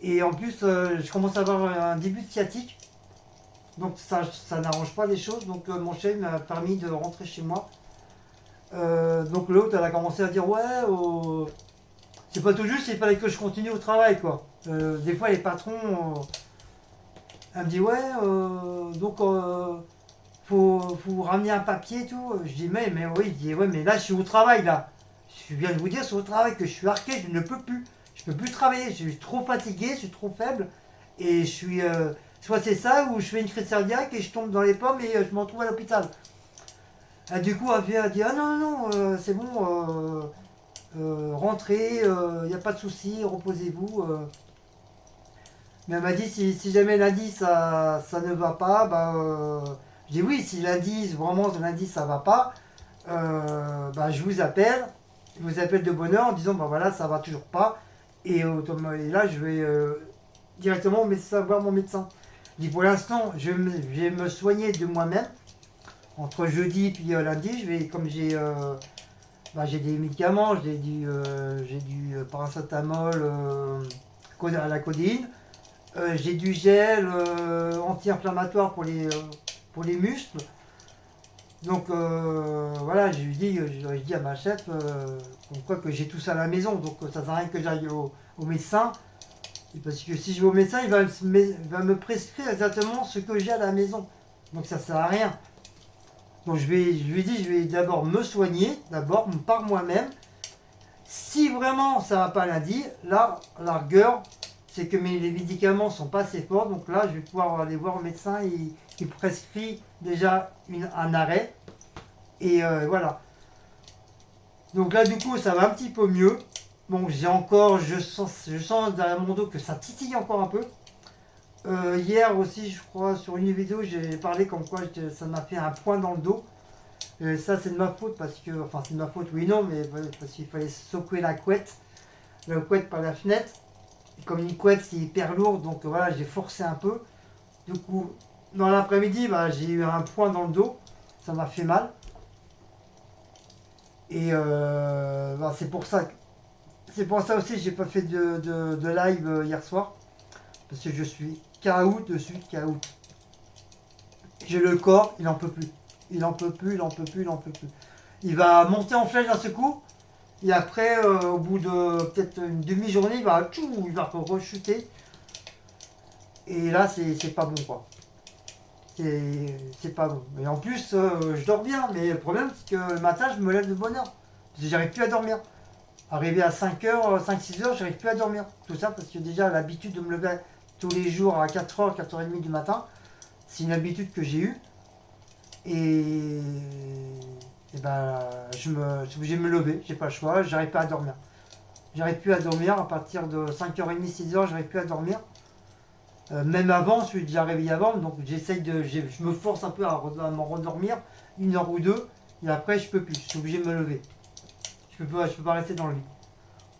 Et en plus je commence à avoir un début de sciatique. Donc ça n'arrange pas les choses. Donc mon chef m'a permis de rentrer chez moi. Donc l'autre elle a commencé à dire ouais c'est pas tout juste, il fallait que je continue au travail quoi. Des fois les patrons elle me dit ouais donc faut ramener un papier et tout. Je dis mais oui, il dit ouais mais là je suis au travail là. Je viens de vous dire sur le travail que je suis arqué, je ne peux plus. Je peux plus travailler, je suis trop fatigué, je suis trop faible et Soit c'est ça, ou je fais une crise cardiaque et je tombe dans les pommes et je me retrouve à l'hôpital. Et du coup, elle a dit, ah non, non, non, c'est bon, rentrez, il n'y a pas de souci, reposez-vous. Mais elle m'a dit, si jamais lundi ça ne va pas, bah, je dis oui, si lundi, vraiment lundi ça va pas, bah, je vous appelle de bonne heure en disant, bah voilà, ça va toujours pas. Et là, je vais directement voir mon médecin. Je dis, pour l'instant, je vais me soigner de moi-même. Entre jeudi et puis lundi, comme j'ai des médicaments, j'ai du paracétamol à la codéine. J'ai du gel anti-inflammatoire pour les muscles. Donc voilà, je dis à ma chef comme quoi que j'ai tout ça à la maison. Donc ça sert à rien que j'aille au médecin. Et parce que si je vais au médecin, il va me prescrire exactement ce que j'ai à la maison. Donc ça sert à rien. Donc je lui ai dit, je vais d'abord me soigner, d'abord par moi-même. Si vraiment ça va pas lundi, là, à la rigueur, c'est que les médicaments sont pas assez forts. Donc là, je vais pouvoir aller voir le médecin et il prescrit déjà un arrêt. Et voilà. Donc là, du coup, ça va un petit peu mieux. Bon, je sens derrière mon dos que ça titille encore un peu. Hier aussi, je crois, sur une vidéo, j'ai parlé comme quoi ça m'a fait un point dans le dos. Ça, c'est de ma faute parce que, enfin, c'est de ma faute, oui, non, mais parce qu'il fallait secouer la couette par la fenêtre. Et comme une couette, c'est hyper lourd, donc voilà, j'ai forcé un peu. Du coup, dans l'après-midi, bah, j'ai eu un point dans le dos, ça m'a fait mal. Et bah, c'est pour ça aussi que j'ai pas fait de live hier soir, parce que je suis KO dessus, KO. J'ai le corps, il en peut plus. Il en peut plus, il en peut plus, il en peut plus. Il va monter en flèche d'un seul coup. Et après, au bout de peut-être une demi-journée, il va rechuter. Et là, c'est pas bon, quoi. C'est pas bon. Et en plus, je dors bien. Mais le problème, c'est que le matin, je me lève de bonne heure. Parce que j'arrive plus à dormir. Arrivé à 5h, 5-6h, j'arrive plus à dormir. Tout ça parce que déjà, l'habitude de me lever tous les jours à 4h, 4h30 du matin, c'est une habitude que j'ai eue. Et, et ben, je suis obligé de me lever. J'ai pas le choix. J'arrive pas à dormir. J'arrive plus à dormir à partir de 5h30, 6h, j'arrive plus à dormir. Même avant, je suis déjà réveillé avant, donc je me force un peu à m'en rendormir, 1 heure ou deux, et après je peux plus, je suis obligé de me lever. Je peux pas rester dans le lit.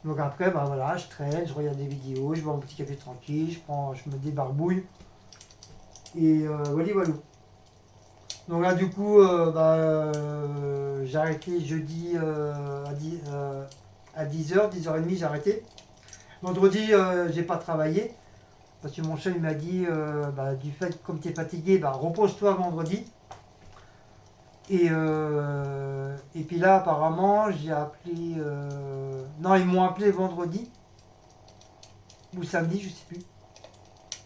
Donc après, bah voilà, je traîne, je regarde des vidéos, je bois mon petit café tranquille, je me débarbouille, et voilà, voilà. Donc là, du coup, j'ai arrêté jeudi à 10h, 10h30, j'ai arrêté. Vendredi, j'ai pas travaillé. Parce que mon chef il m'a dit, du fait que comme tu es fatigué, repose-toi vendredi. Et puis là, apparemment, j'ai appelé. Non, ils m'ont appelé vendredi. Ou samedi, je sais plus.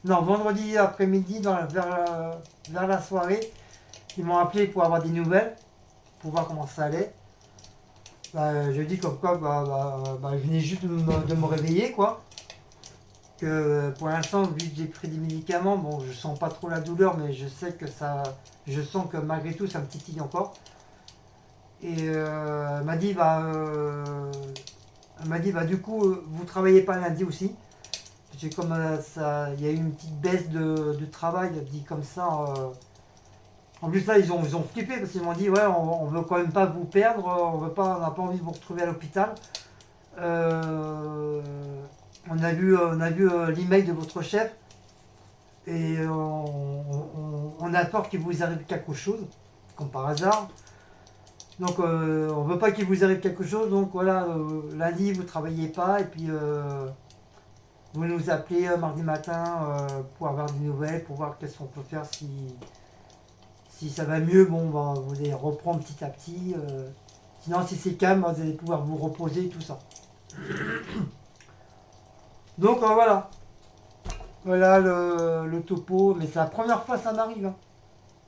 Non, vendredi après-midi, vers la soirée, ils m'ont appelé pour avoir des nouvelles, pour voir comment ça allait. Je dis comme quoi, je venais juste de me réveiller, quoi. Que pour l'instant, vu que j'ai pris des médicaments, bon, je sens pas trop la douleur, mais je sens que malgré tout, ça me titille encore. Et elle m'a dit, du coup, vous travaillez pas lundi aussi. Parce que comme il y a eu une petite baisse de travail, dit comme ça. En plus là, ils ont flippé parce qu'ils m'ont dit, ouais, on veut quand même pas vous perdre, on n'a pas envie de vous retrouver à l'hôpital. Euh, on a vu l'email de votre chef et on a peur qu'il vous arrive quelque chose, comme par hasard. Donc on veut pas qu'il vous arrive quelque chose, donc voilà, lundi vous travaillez pas et puis vous nous appelez mardi matin pour avoir des nouvelles, pour voir qu'est-ce qu'on peut faire si ça va mieux, bon vous allez reprendre petit à petit. Sinon si c'est calme, vous allez pouvoir vous reposer tout ça. Donc voilà. Voilà le topo, mais c'est la première fois que ça m'arrive, hein.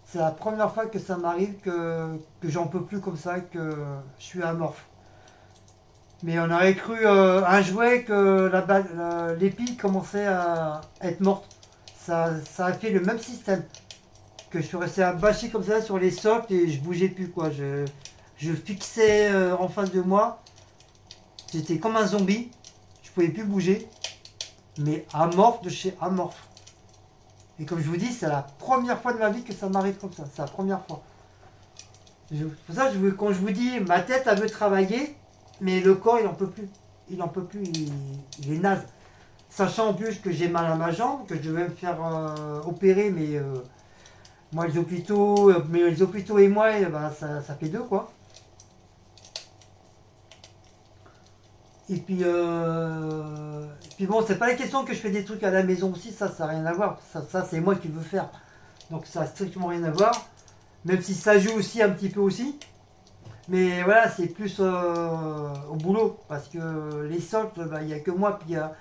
C'est la première fois que ça m'arrive que j'en peux plus comme ça, que je suis amorphe. Mais on aurait cru un jouet que les piles commençaient à être mortes. ça a fait le même système. Que je suis resté abaché comme ça sur les socles et je bougeais plus quoi. Je fixais en face de moi. J'étais comme un zombie. Je pouvais plus bouger. Mais amorphe de chez amorphe. Et comme je vous dis, c'est la première fois de ma vie que ça m'arrive comme ça. C'est la première fois. C'est pour ça que quand je vous dis, ma tête, elle veut travailler, mais le corps, il n'en peut plus. Il n'en peut plus, il est naze. Sachant en plus que j'ai mal à ma jambe, que je devais me faire opérer, mais moi, les hôpitaux et moi, ben, ça fait deux, quoi. Et puis bon, c'est pas la question que je fais des trucs à la maison aussi, ça n'a rien à voir. Ça c'est moi qui veux faire. Donc ça n'a strictement rien à voir. Même si ça joue aussi un petit peu aussi. Mais voilà, c'est plus au boulot. Parce que les soldes, bah, il n'y a que moi. Puis il y a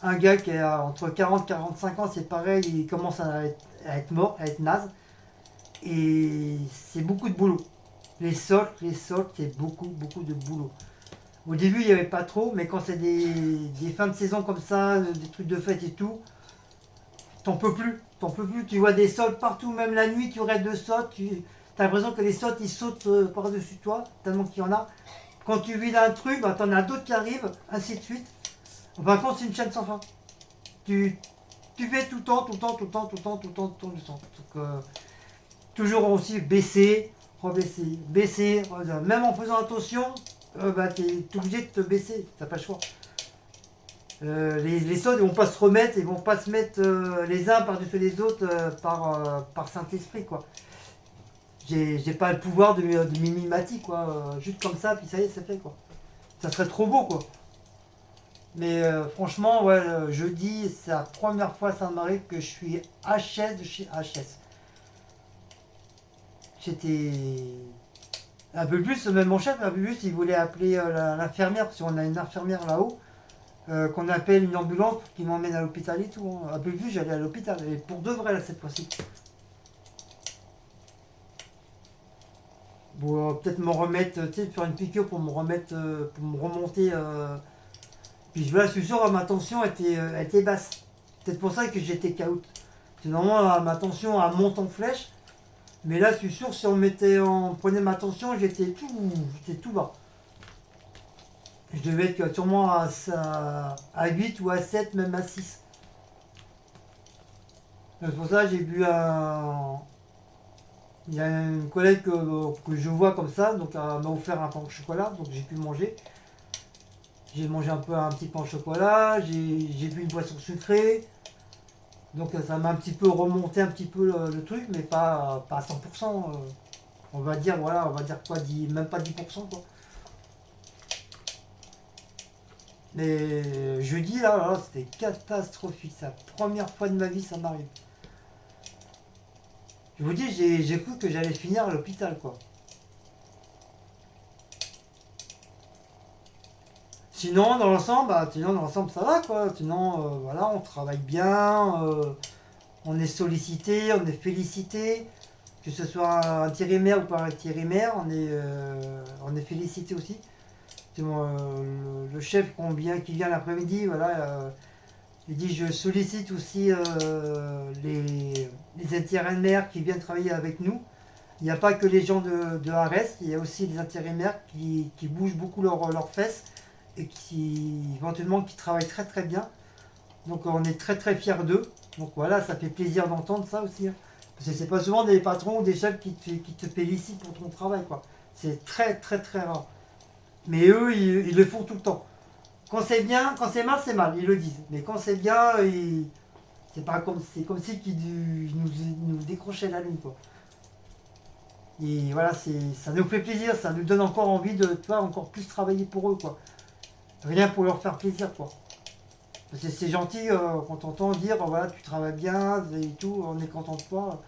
un gars qui a entre 40 et 45 ans, c'est pareil, il commence à être mort, à être naze. Et c'est beaucoup de boulot. Les soldes, c'est beaucoup, beaucoup de boulot. Au début, il n'y avait pas trop, mais quand c'est des fins de saison comme ça, des trucs de fête et tout, t'en peux plus. T'en peux plus. Tu vois des sautes partout, même la nuit, tu rêves de sautes. T'as l'impression que les sautes, ils sautent par-dessus toi, tellement qu'il y en a. Quand tu vides un truc, bah, t'en as d'autres qui arrivent, ainsi de suite. Par contre, c'est une chaîne sans fin. Tu, tu fais tout le temps, tout le temps, tout le temps, tout le temps, tout le temps, tout le temps. Donc, toujours aussi baisser, rebaisser, baisser, même en faisant attention, bah, t'es obligé de te baisser, t'as pas le choix. Les sauts, ils vont pas se remettre, ils vont pas se mettre les uns par-dessus les autres par Saint-Esprit, quoi. J'ai pas le pouvoir de mimimati, quoi. Juste comme ça, puis ça y est, c'est fait, quoi. Ça serait trop beau, quoi. Mais franchement, ouais, jeudi, c'est la première fois, ça m'arrive que je suis HS de chez HS. J'étais un peu plus, même mon chef, un peu plus, il voulait appeler l'infirmière, parce qu'on a une infirmière là-haut. Qu'on appelle une ambulance qui m'emmène à l'hôpital et tout. Hein. Un peu plus, j'allais à l'hôpital. Et pour de vrai, là, cette fois-ci. Bon, peut-être me remettre, tu sais, faire une piqûre pour me remettre, pour me remonter. Puis là, je suis sûr, ma tension était basse. Peut-être pour ça que j'étais KO. C'est normalement, ma tension, elle monte en flèche. Mais là, je suis sûr, si on prenait ma tension, j'étais tout bas. Je devais être sûrement à 8 ou à 7, même à 6. C'est pour ça que j'ai bu un, il y a une collègue que je vois comme ça, donc elle m'a offert un pain au chocolat, donc j'ai pu manger. J'ai mangé un petit pain au chocolat, j'ai bu une boisson sucrée, donc ça m'a un petit peu remonté un petit peu le truc, mais pas à 100%. On va dire, voilà, on va dire quoi, même pas 10%, quoi. Mais jeudi, là, c'était catastrophique. C'est la première fois de ma vie, ça m'arrive. Je vous dis, j'ai cru que j'allais finir à l'hôpital, quoi. Sinon, dans l'ensemble, ça va quoi. Sinon, voilà, on travaille bien, on est sollicité, on est félicité. Que ce soit intérimaire ou pas intérimaire, on est félicité aussi. Le chef qui vient l'après-midi, voilà, il dit je sollicite aussi les intérimaires qui viennent travailler avec nous. Il n'y a pas que les gens de Arès, il y a aussi les intérimaires qui bougent beaucoup leurs fesses et qui éventuellement qui travaillent très très bien. Donc on est très très fiers d'eux. Donc voilà, ça fait plaisir d'entendre ça aussi. Hein. Parce que c'est pas souvent des patrons ou des chefs qui te félicitent pour ton travail, quoi. C'est très très très rare. Mais eux, ils le font tout le temps. Quand c'est bien, quand c'est mal, c'est mal, ils le disent. Mais quand c'est bien, c'est comme si nous décrochaient la lune, quoi. Et voilà, ça nous fait plaisir, ça nous donne encore envie de, toi, encore plus travailler pour eux, quoi. Rien pour leur faire plaisir, quoi. Parce que c'est gentil quand on entend dire, voilà, tu travailles bien et tout, on est content de toi.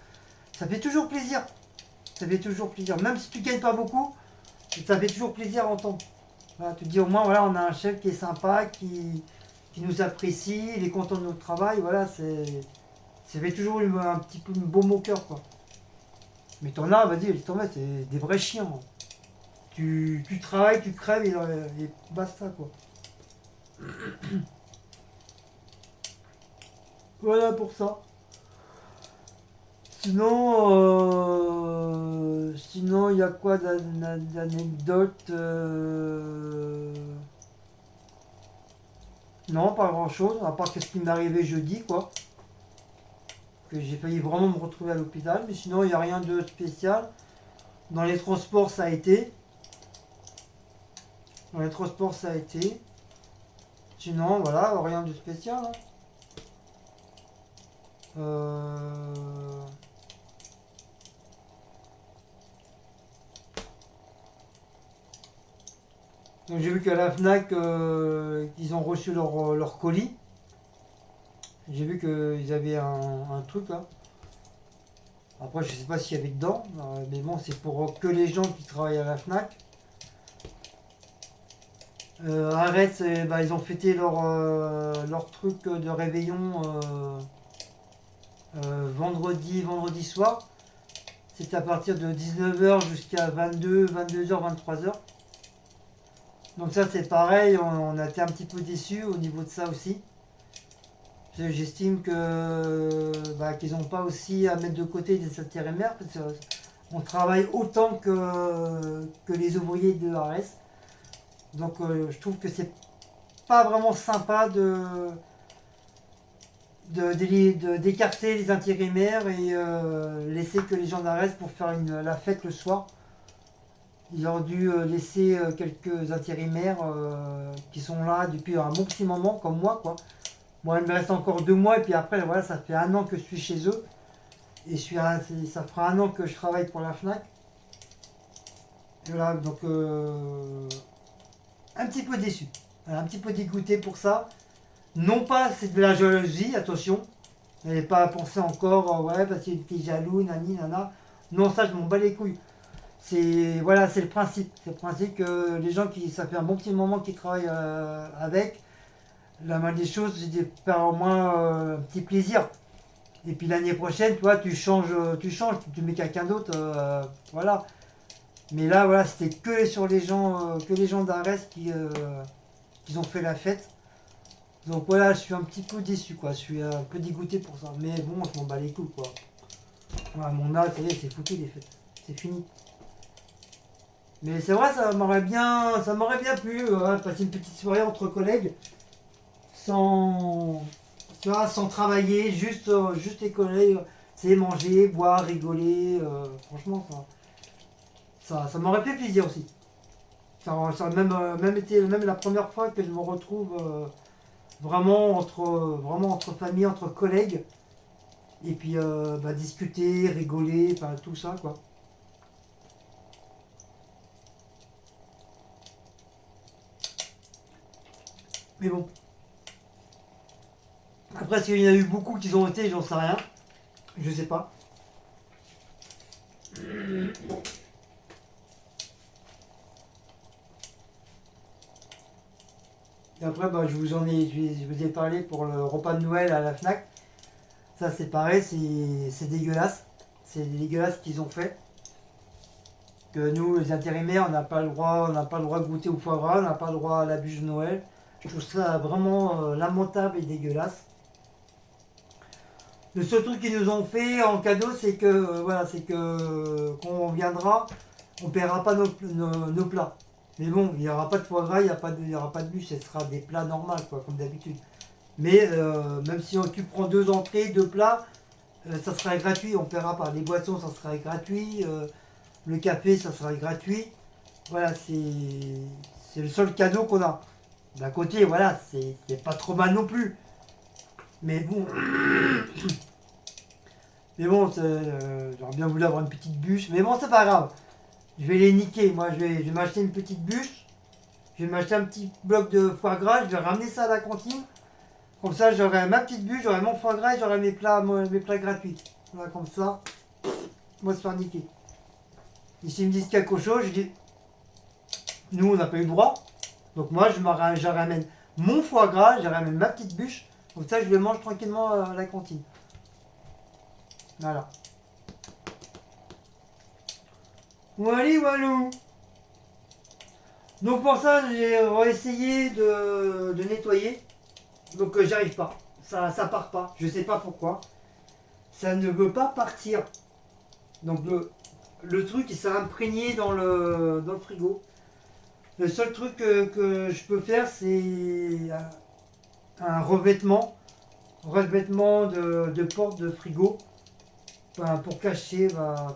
Ça fait toujours plaisir. Ça fait toujours plaisir. Même si tu gagnes pas beaucoup, ça fait toujours plaisir à entendre. Voilà, tu te dis au moins, voilà, on a un chef qui est sympa, qui nous apprécie, il est content de notre travail. Voilà, ça fait toujours un petit peu une baume au cœur, quoi. Mais t'en as, vas-y, laisse tomber, c'est des vrais chiens. Hein. Tu travailles, tu crèves et basta, quoi. Voilà pour ça. Sinon, il y a quoi d'anecdote Non, pas grand chose, à part que ce qui m'est arrivé jeudi, quoi. Que j'ai failli vraiment me retrouver à l'hôpital, mais sinon, il n'y a rien de spécial. Dans les transports, ça a été. Dans les transports, ça a été. Sinon, voilà, rien de spécial, hein. Euh, Donc j'ai vu qu'à la FNAC, ils ont reçu leur colis. J'ai vu qu'ils avaient un truc là. Après, je sais pas s'il y avait dedans, mais bon, c'est pour que les gens qui travaillent à la FNAC. Arrête, bah, ils ont fêté leur truc de réveillon vendredi soir. C'était à partir de 19h jusqu'à 22h, 23h. Donc ça c'est pareil, on a été un petit peu déçus au niveau de ça aussi. J'estime que bah, qu'ils n'ont pas aussi à mettre de côté des intérimaires parce qu'on travaille autant que les ouvriers de ARS. Donc je trouve que c'est pas vraiment sympa d'écarter les intérimaires et laisser que les gens d'ARS pour faire la fête le soir. Ils auraient dû laisser quelques intérimaires qui sont là depuis un bon petit moment, comme moi, quoi. Moi, il me reste encore 2 mois, et puis après, voilà, ça fait 1 an que je suis chez eux. Et ça fera 1 an que je travaille pour la FNAC. Et voilà, donc un petit peu déçu. Voilà, un petit peu dégoûté pour ça. Non pas c'est de la jalousie, attention. N'avez pas à penser encore, ouais, parce qu'il était jaloux, nani, nana. Non, ça, je m'en bats les couilles. Voilà, c'est le principe. C'est le principe que les gens qui, ça fait un bon petit moment qu'ils travaillent avec, la moindre des choses, c'est de faire au moins un petit plaisir. Et puis l'année prochaine, toi, tu mets quelqu'un d'autre, voilà. Mais là, voilà, c'était que les gens d'Arès qui ont fait la fête. Donc voilà, je suis un petit peu déçu, quoi. Je suis un peu dégoûté pour ça. Mais bon, je m'en bats les couilles, quoi. Voilà, mon âge, ça y est, c'est foutu les fêtes. C'est fini. Mais c'est vrai, ça m'aurait bien plu, passer une petite soirée entre collègues, sans, tu vois, sans travailler, juste les collègues, c'est manger, boire, rigoler, franchement, ça m'aurait fait plaisir aussi. Ça a même été même la première fois que je me retrouve vraiment entre famille, entre collègues, et puis bah, discuter, rigoler, enfin tout ça, quoi. Mais bon, après, s'il y en a eu beaucoup qui ont été, j'en sais rien, je sais pas. Et après, bah, je vous ai parlé pour le repas de Noël à la FNAC. Ça, c'est pareil, c'est dégueulasse. C'est dégueulasse ce qu'ils ont fait. Que nous, les intérimaires, on n'a pas le droit de goûter au foie gras, on n'a pas le droit à la bûche de Noël. Je trouve ça vraiment lamentable et dégueulasse. Le seul truc qu'ils nous ont fait en cadeau, c'est que voilà, c'est que quand on viendra, on ne paiera pas nos plats. Mais bon, il n'y aura pas de foie gras, il y aura pas de bûche, ce sera des plats normaux, quoi, comme d'habitude. Mais même si tu prends 2 entrées, 2 plats, ça sera gratuit, on ne paiera pas. Les boissons, ça sera gratuit. Le café, ça sera gratuit. Voilà, c'est le seul cadeau qu'on a. D'un côté, voilà, c'est pas trop mal non plus. Mais bon, j'aurais bien voulu avoir une petite bûche. Mais bon, c'est pas grave. Je vais les niquer. Moi, je vais m'acheter une petite bûche. Je vais m'acheter un petit bloc de foie gras. Je vais ramener ça à la cantine. Comme ça, j'aurai ma petite bûche, j'aurai mon foie gras et j'aurai mes plats gratuits. Voilà, comme ça, moi, se faire niquer. Et s'ils me disent quelque chose, je dis, nous, on n'a pas eu le droit. Donc moi, je ramène mon foie gras, je ramène ma petite bûche. Comme ça, je le mange tranquillement à la cantine. Voilà. Wally Walou. Donc pour ça, j'ai essayé de nettoyer. Donc j'arrive pas. Ça part pas. Je sais pas pourquoi. ça ne veut pas partir. Donc le truc il s'est imprégné dans le frigo. Le seul truc que je peux faire c'est un revêtement de porte de frigo, ben, pour cacher, ben,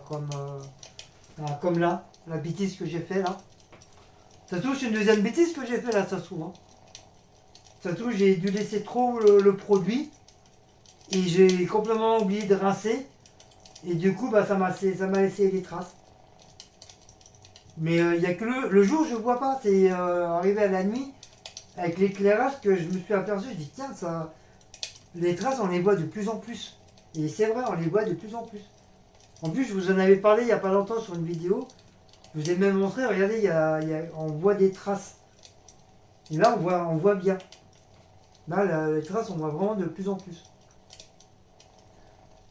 comme là, la bêtise que j'ai fait là. Ça se trouve c'est une deuxième bêtise que j'ai fait là, ça se trouve. Hein. Ça se trouve j'ai dû laisser trop le produit et j'ai complètement oublié de rincer. Et du coup, bah, ça m'a laissé des traces. Mais il n'y a que le jour, je ne vois pas. C'est arrivé à la nuit, avec l'éclairage, que je me suis aperçu. Je dis, tiens, ça, les traces, on les voit de plus en plus. Et c'est vrai, on les voit de plus en plus. En plus, je vous en avais parlé il n'y a pas longtemps sur une vidéo. Je vous ai même montré, regardez, on voit des traces. Et là, on voit bien. Là, les traces, on voit vraiment de plus en plus.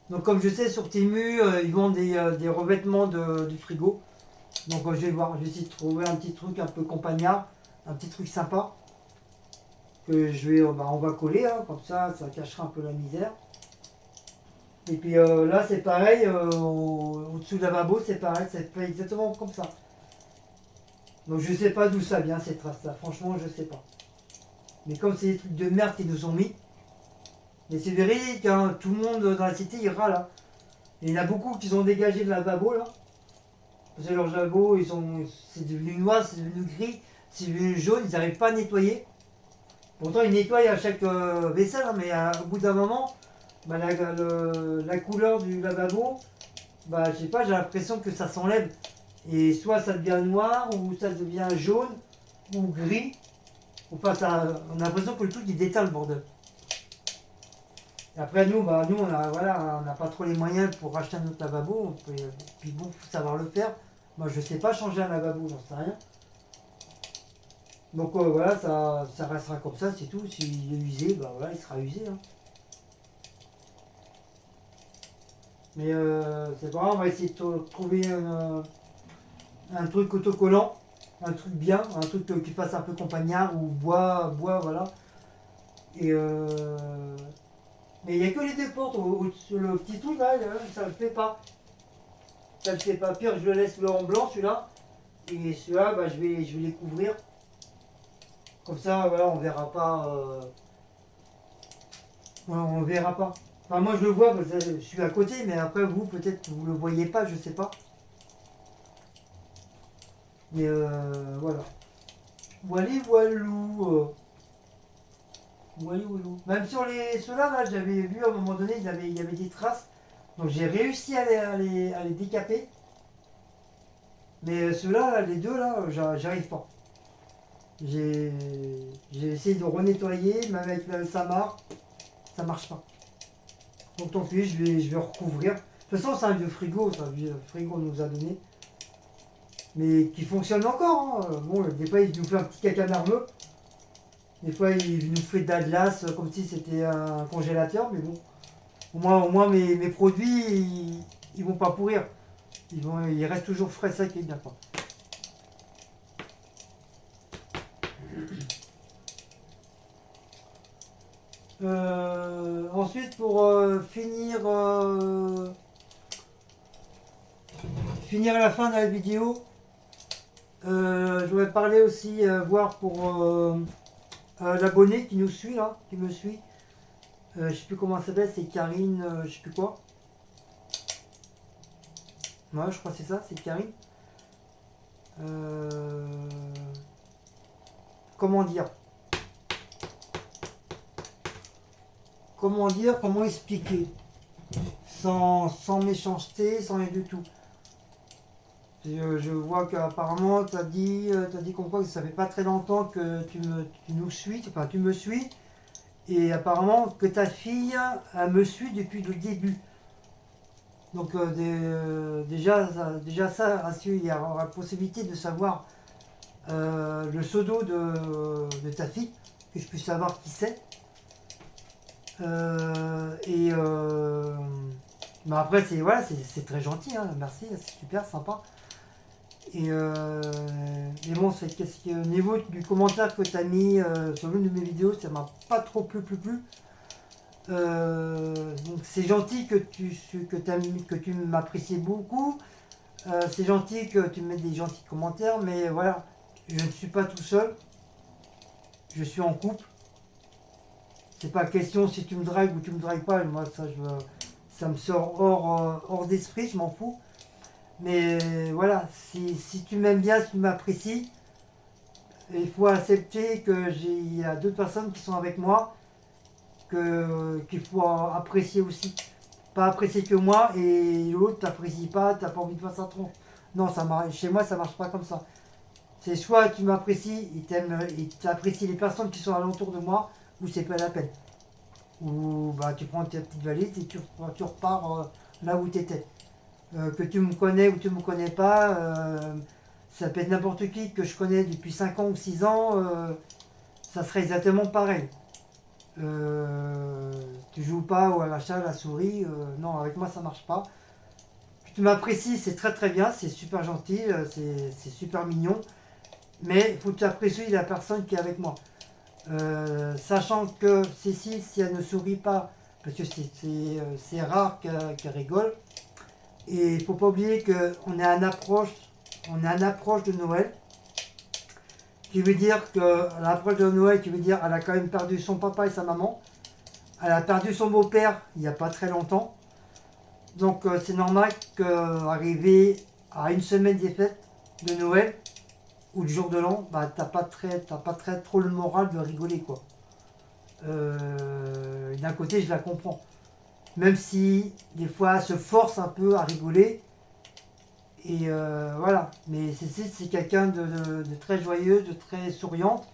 Donc, comme je sais, sur Temu, ils vendent des revêtements du frigo. Donc je vais voir, je vais essayer de trouver un petit truc un peu compagnard, un petit truc sympa. Que je vais, bah, on va coller, hein, comme ça cachera un peu la misère. Et puis là c'est pareil, au-dessous du lavabo c'est pareil, c'est fait exactement comme ça. Donc je sais pas d'où ça vient ces traces là, franchement je sais pas. Mais comme c'est des trucs de merde qu'ils nous ont mis, mais c'est véridique, hein, tout le monde dans la cité il râle. Hein. Et il y en a beaucoup qui ont dégagé le lavabo là. Parce que leurs lavabos, c'est devenu noir, c'est devenu gris, c'est devenu jaune, ils n'arrivent pas à nettoyer. Pourtant, ils nettoient à chaque vaisselle, hein, mais au bout d'un moment, bah, la couleur du lavabo, bah, je sais pas, j'ai l'impression que ça s'enlève. Et soit ça devient noir, ou ça devient jaune, ou gris. Enfin, on a l'impression que le truc il déteint le bordel. Et après, nous, on n'a pas trop les moyens pour racheter un autre lavabo. Puis bon, faut savoir le faire. Moi, je sais pas changer un lavabo, j'en sais rien. Donc voilà, ça restera comme ça, c'est tout. S'il est usé, bah voilà, il sera usé. Hein. Mais c'est pas grave, on va essayer de trouver un truc autocollant, un truc bien, un truc qui fasse un peu compagnard ou bois, voilà. Et mais il n'y a que les deux portes, sur le petit truc là, ça le fait pas. Ça le fait pas. Pire, je le laisse le en blanc celui-là. Et celui-là, bah, je vais les couvrir. Comme ça, voilà, on verra pas. On verra pas. Enfin, moi je le vois, parce que je suis à côté, mais après vous, peut-être vous le voyez pas, je sais pas. Mais voilà. Voilou. Voilou. Même sur ceux-là, là, j'avais vu à un moment donné, il y avait des traces. Donc j'ai réussi à les décaper. Mais ceux-là, là, les deux, là, j'arrive pas. J'ai j'ai essayé de renettoyer, même avec le Samar, ça marche pas. Donc tant pis, je vais recouvrir. De toute façon, c'est un vieux frigo, ça, un vieux frigo nous a donné. Mais qui fonctionne encore. Hein. Bon, des fois, il nous fait un petit caca nerveux. Des fois, il nous fait de la glace comme si c'était un congélateur. Mais bon, au moins mes produits, ils vont pas pourrir. Ils restent toujours frais, ça qui est bien. Quoi. Ensuite, pour finir la fin de la vidéo, je voudrais parler aussi, voir pour l'abonné qui nous suit là, qui me suit. Je sais plus comment elle s'appelle, c'est Karine, je sais plus quoi. Ouais, je crois que c'est ça, c'est Karine. Comment dire comment expliquer sans méchanceté, sans rien du tout. Je vois qu'apparemment t'as dit comme quoi que ça fait pas très longtemps que tu nous suis, enfin tu me suis, et apparemment que ta fille elle me suit depuis le début. Donc déjà ça, il y aura la possibilité de savoir le pseudo de ta fille, que je puisse savoir qui c'est. Et bah après c'est voilà, c'est très gentil, hein, merci, c'est super sympa. Et mais bon, qu'est-ce que au niveau du commentaire que tu as mis sur l'une de mes vidéos, ça m'a pas trop plu. Donc c'est gentil que tu m'apprécies beaucoup. C'est gentil que tu me mettes des gentils commentaires, mais voilà, je ne suis pas tout seul. Je suis en couple. C'est pas question si tu me dragues ou tu me dragues pas. Moi, ça me sort hors d'esprit, je m'en fous. Mais voilà, si tu m'aimes bien, si tu m'apprécies, il faut accepter il y a d'autres personnes qui sont avec moi qu'il faut apprécier aussi. Pas apprécier que moi et l'autre t'apprécie pas, t'as pas envie de faire sa tronche. Non, chez moi ça marche pas comme ça. C'est soit tu m'apprécies et t'apprécies les personnes qui sont alentour de moi, ou c'est pas la peine. Ou bah tu prends ta petite valise et tu repars là où tu étais. Que tu me connais ou tu me connais pas, ça peut être n'importe qui que je connais depuis 5 ans ou 6 ans, ça serait exactement pareil. Tu joues pas ou à l'achat, à la souris, non, avec moi ça marche pas. Que tu m'apprécies, c'est très très bien, c'est super gentil, c'est super mignon, mais il faut que tu apprécies la personne qui est avec moi. Sachant que Cécile, si elle ne sourit pas, parce que c'est rare qu'elle rigole, et il faut pas oublier qu'on est on est à l'approche de Noël, qui veut dire que à l'approche de Noël, qui veut dire qu'elle a quand même perdu son papa et sa maman. Elle a perdu son beau-père il n'y a pas très longtemps. Donc c'est normal qu'arriver à une semaine des fêtes de Noël ou du jour de l'an, bah t'as pas très trop le moral de rigoler quoi. D'un côté je la comprends. Même si des fois elle se force un peu à rigoler. Et voilà. Mais Cécile c'est quelqu'un de très joyeux, de très souriante.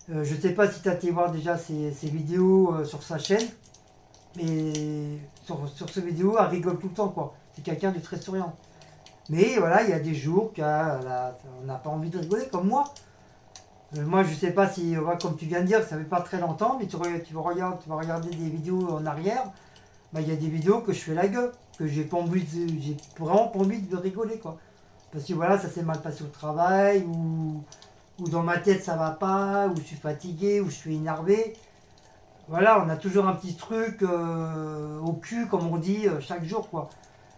Je ne sais pas si tu as été voir déjà ses vidéos sur sa chaîne. Mais sur ce vidéo, elle rigole tout le temps, quoi. C'est quelqu'un de très souriant. Mais voilà, il y a des jours on n'a pas envie de rigoler, comme moi. Moi, je sais pas si, comme tu viens de dire, ça fait pas très longtemps, mais tu vas regarder des vidéos en arrière. Bah, il y a des vidéos que je fais la gueule, que j'ai vraiment pas envie de rigoler, quoi. Parce que voilà, ça s'est mal passé au travail, ou dans ma tête ça va pas, ou je suis fatigué, ou je suis énervé. Voilà, on a toujours un petit truc au cul, comme on dit, chaque jour, quoi.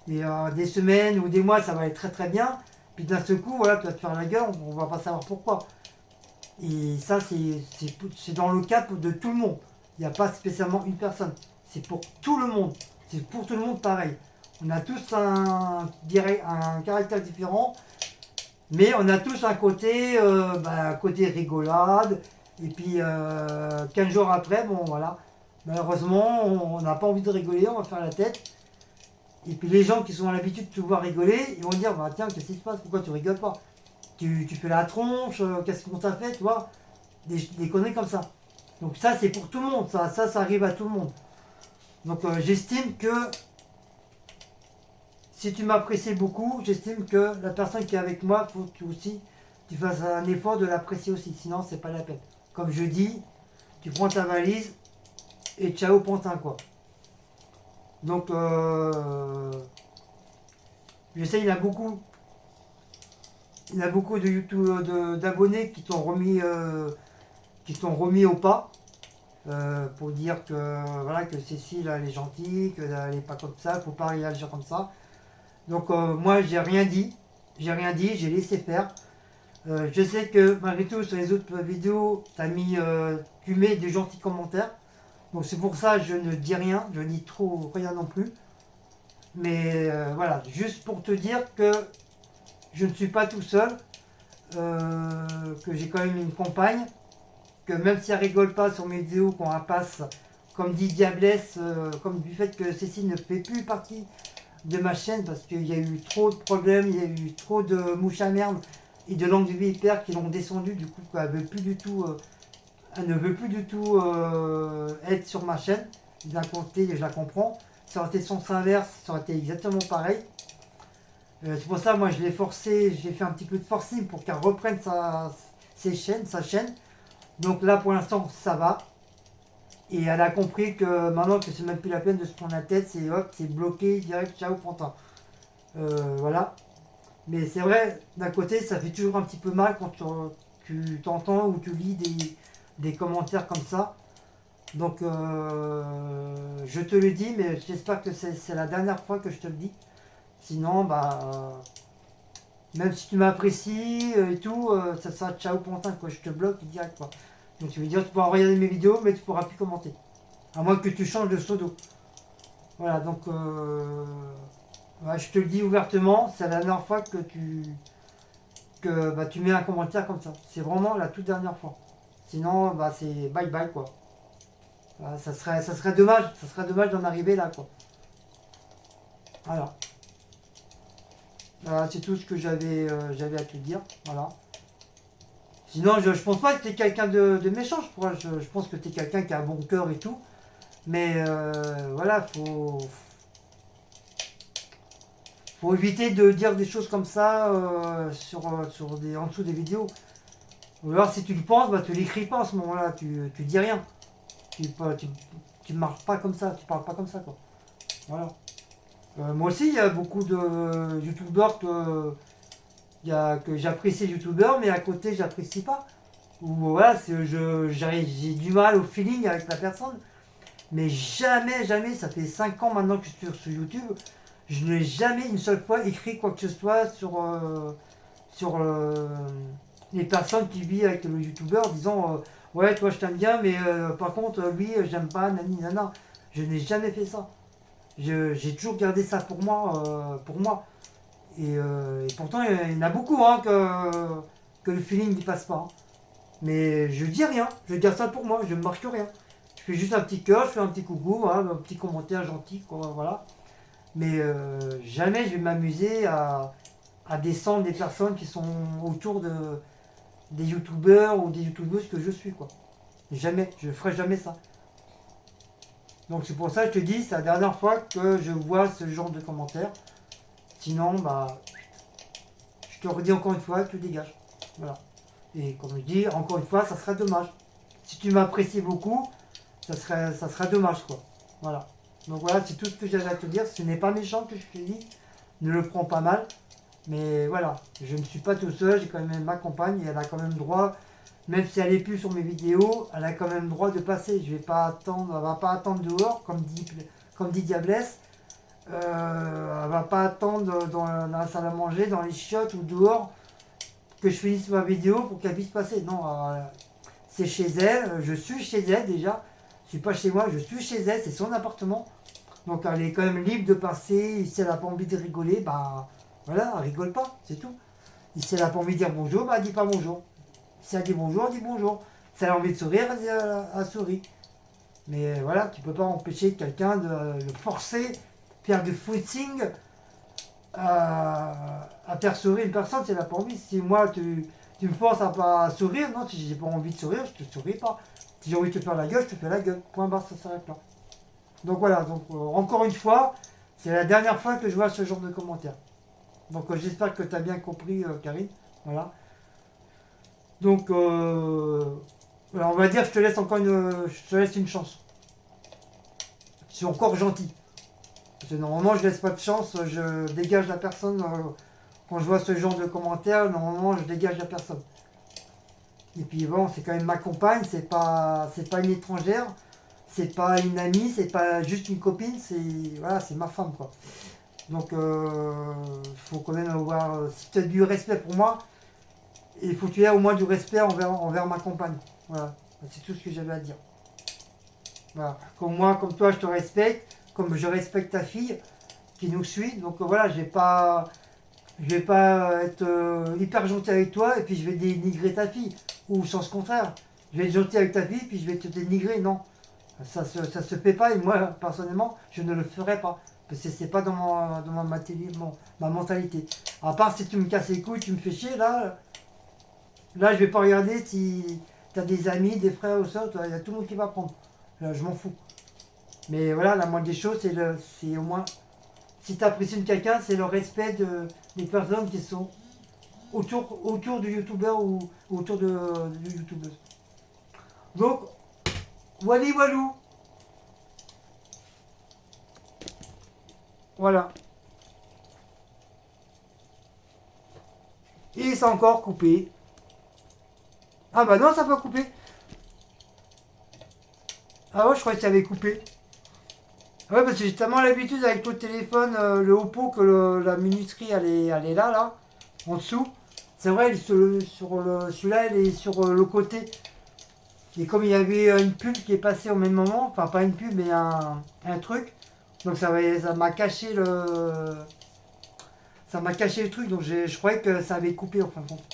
Et des semaines ou des mois, ça va aller très très bien. Puis d'un seul coup, voilà, tu vas te faire la gueule, on va pas savoir pourquoi. Et ça, c'est dans le cas de tout le monde. Il n'y a pas spécialement une personne. C'est pour tout le monde. C'est pour tout le monde pareil. On a tous un caractère différent, mais on a tous un côté rigolade. Et puis 15 jours après, bon voilà, malheureusement, on n'a pas envie de rigoler, on va faire la tête. Et puis les gens qui sont à l'habitude de te voir rigoler, ils vont dire bah, tiens, qu'est-ce qui se passe? Pourquoi tu rigoles pas? Tu fais la tronche, qu'est-ce qu'on t'a fait, tu vois? Des conneries comme ça. Donc ça, c'est pour tout le monde, ça arrive à tout le monde. Donc j'estime que si tu m'apprécies beaucoup, j'estime que la personne qui est avec moi, faut que aussi tu fasses un effort de l'apprécier aussi, sinon c'est pas la peine. Comme je dis, tu prends ta valise et ciao pantin quoi. Donc je sais il y a beaucoup de YouTube d'abonnés qui t'ont remis au pas pour dire que voilà que Cécile elle est gentille, qu'elle n'est pas comme ça, faut pas réagir comme ça. Donc moi j'ai rien dit, j'ai laissé faire. Je sais que malgré tout sur les autres vidéos, tu mets des gentils commentaires. Donc c'est pour ça que je ne dis rien, je dis trop rien non plus. Mais voilà, juste pour te dire que je ne suis pas tout seul, que j'ai quand même une compagne, que même si elle rigole pas sur mes vidéos, qu'on la passe, comme dit Diablesse, comme du fait que Cécile ne fait plus partie de ma chaîne parce qu'il y a eu trop de problèmes, il y a eu trop de mouches à merde et de langues de vipère qui l'ont descendu, du coup elle veut plus du tout, elle ne veut plus du tout être sur ma chaîne. D'un côté, je la comprends. Ça aurait été sens inverse, ça aurait été exactement pareil. C'est pour ça, moi, je l'ai forcé, j'ai fait un petit peu de forcing pour qu'elle reprenne sa chaîne. Donc là, pour l'instant, ça va. Et elle a compris que maintenant que c'est même plus la peine de se prendre la tête, c'est hop, c'est bloqué, direct, ciao, Pantin. Voilà. Mais c'est vrai, d'un côté, ça fait toujours un petit peu mal quand tu t'entends ou tu lis des commentaires comme ça. Donc, je te le dis, mais j'espère que c'est la dernière fois que je te le dis. Sinon, bah, même si tu m'apprécies et tout, ça sera ciao pontin, quoi. Je te bloque direct, quoi. Donc, tu veux dire, tu pourras regarder mes vidéos, mais tu pourras plus commenter. À moins que tu changes de pseudo. Voilà, donc, ouais, je te le dis ouvertement, c'est la dernière fois que bah, tu mets un commentaire comme ça. C'est vraiment la toute dernière fois. Sinon, bah, c'est bye bye, quoi. Voilà, ça serait dommage d'en arriver là, quoi. Voilà. Voilà, c'est tout ce que j'avais à te dire. Voilà. Sinon, je pense pas que tu es quelqu'un de méchant. Je pense que tu es quelqu'un qui a un bon cœur et tout. Mais voilà, faut éviter de dire des choses comme ça en dessous des vidéos. Ou alors, si tu le penses, bah, tu l'écris pas en ce moment-là. Tu dis rien. Tu marches pas comme ça. Tu parles pas comme ça, quoi. Voilà. Moi aussi, il y a beaucoup de youtubeurs que j'apprécie youtubeurs, mais à côté, j'apprécie pas. Ou voilà, j'ai du mal au feeling avec la personne. Mais jamais, jamais, ça fait 5 ans maintenant que je suis sur YouTube, je n'ai jamais une seule fois écrit quoi que ce soit sur les personnes qui vivent avec le youtubeur, disant ouais, toi je t'aime bien, mais par contre, lui, j'aime pas, nani, nana. Je n'ai jamais fait ça. J'ai toujours gardé ça pour moi, pour moi. Et pourtant, il y en a beaucoup hein, que le feeling n'y passe pas, hein. Mais je dis rien, je garde ça pour moi, je ne marque rien. Je fais juste un petit cœur, je fais un petit coucou, voilà, un petit commentaire gentil, quoi, voilà. Mais jamais je vais m'amuser à descendre des personnes qui sont autour des youtubeurs ou des youtubeuses que je suis, quoi. Jamais, je ne ferai jamais ça. Donc c'est pour ça que je te dis, c'est la dernière fois que je vois ce genre de commentaires. Sinon, bah, je te redis encore une fois, tu dégages. Voilà. Et comme je dis, encore une fois, ça serait dommage. Si tu m'apprécies beaucoup, ça serait dommage, quoi. Voilà. Donc voilà, c'est tout ce que j'avais à te dire. Ce n'est pas méchant que je te dis. Ne le prends pas mal. Mais voilà, je ne suis pas tout seul. J'ai quand même ma compagne et elle a quand même droit, même si elle est plus sur mes vidéos, elle a quand même droit de passer. Je vais pas attendre, elle va pas attendre dehors, comme dit Diablesse. Elle va pas attendre dans la salle à manger, dans les chiottes ou dehors que je finisse ma vidéo pour qu'elle puisse passer. Non, c'est chez elle, je suis chez elle déjà. Je suis pas chez moi, je suis chez elle, c'est son appartement. Donc elle est quand même libre de passer. Si elle n'a pas envie de rigoler, bah voilà, elle rigole pas, c'est tout. Et si elle n'a pas envie de dire bonjour, bah elle dit pas bonjour. Si elle dit bonjour, elle dit bonjour. Si elle a envie de sourire, elle sourit. Mais voilà, tu peux pas empêcher quelqu'un de le forcer, faire du footing à faire sourire une personne si elle n'a pas envie. Si moi, tu me forces à pas sourire, non, si j'ai pas envie de sourire, je te souris pas. Si j'ai envie de te faire la gueule, je te fais la gueule. Point barre, ça s'arrête là. Donc voilà, donc encore une fois, c'est la dernière fois que je vois ce genre de commentaires. Donc j'espère que tu as bien compris, Karine. Voilà. Donc voilà, on va dire, je te laisse je te laisse une chance. Je suis encore gentil. Parce que normalement, je laisse pas de chance, je dégage la personne. Quand je vois ce genre de commentaires, normalement, je dégage la personne. Et puis bon, c'est quand même ma compagne, c'est pas une étrangère, c'est pas une amie, c'est pas juste une copine, c'est ma femme, quoi. Donc faut quand même avoir, si tu as du respect pour moi, il faut que tu aies au moins du respect envers ma compagne. Voilà, c'est tout ce que j'avais à dire. Voilà. Comme moi, comme toi, je te respecte, comme je respecte ta fille qui nous suit. Donc voilà, je vais pas être hyper gentil avec toi et puis je vais dénigrer ta fille. Ou sens contraire. Je vais être gentil avec ta fille puis je vais te dénigrer. Non. Ça se fait pas et moi, personnellement, je ne le ferai pas. Parce que c'est pas ma mentalité. À part si tu me casses les couilles, tu me fais chier, là je vais pas regarder si tu as des amis, des frères ou soeurs, il y a tout le monde qui va prendre. Là, je m'en fous. Mais voilà, la moindre des choses, c'est au moins, si tu apprécies quelqu'un, c'est le respect des personnes qui sont autour du youtubeur ou autour de youtubeuse. Donc, wally walou. Voilà. Et c'est encore coupé. Ah bah non, ça n'a pas coupé. Ah ouais, je croyais que ça avait coupé. Ouais, parce que j'ai tellement l'habitude avec le téléphone, le Oppo, que la minuterie, elle est là, en dessous. C'est vrai, elle est celui-là, elle est sur le côté. Et comme il y avait une pub qui est passée au même moment, enfin pas une pub, mais un truc, donc ça m'a caché le truc, donc je croyais que ça avait coupé en fin de compte.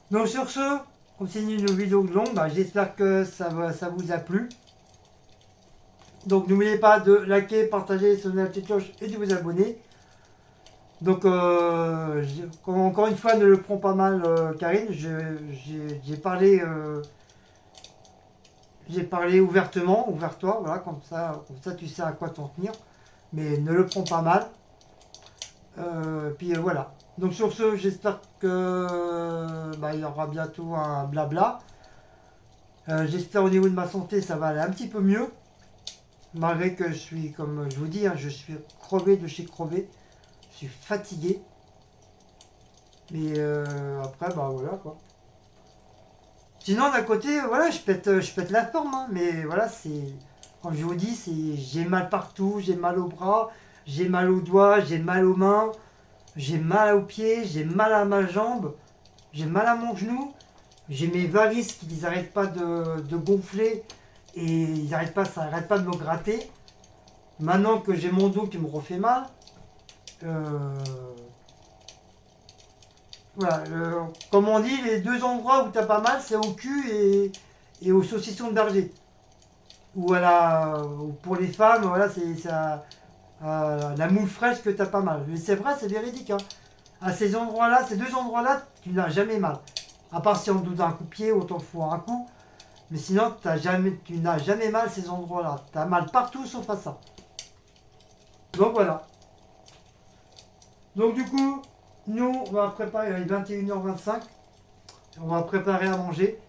Donc sur ce, on finit une vidéo longue, bah, j'espère que ça vous a plu. Donc n'oubliez pas de liker, partager, sonner la petite cloche et de vous abonner. Donc encore une fois, ne le prends pas mal, Karine. J'ai parlé ouvertement, ouvert-toi, voilà, comme ça tu sais à quoi t'en tenir. Mais ne le prends pas mal. Puis voilà. Donc sur ce, j'espère que il y aura bientôt un blabla. J'espère au niveau de ma santé, ça va aller un petit peu mieux. Malgré que je suis, comme je vous dis, hein, je suis crevé de chez crevé. Je suis fatigué. Mais après, bah voilà quoi. Sinon, d'un côté, voilà, je pète la forme, hein, mais voilà, c'est. Comme je vous dis, j'ai mal partout, j'ai mal au bras, j'ai mal aux doigts, j'ai mal aux mains, j'ai mal aux pieds, j'ai mal à ma jambe, j'ai mal à mon genou, j'ai mes varices qui n'arrêtent pas de gonfler et ça n'arrête pas de me gratter. Maintenant que j'ai mon dos qui me refait mal, euh, voilà, comme on dit, les deux endroits où t'as pas mal, c'est au cul et au saucisson de berger. Ou pour les femmes, voilà, c'est ça, la moule fraîche que t'as pas mal. Mais c'est vrai, c'est véridique, hein. À ces endroits-là, ces deux endroits-là, tu n'as jamais mal. À part si on te donne un coup de pied ou t'en fous un coup. Mais sinon, tu n'as jamais mal ces endroits-là. Tu as mal partout sauf à ça. Donc voilà. Donc du coup, nous, on va préparer, il est 21h25. On va préparer à manger.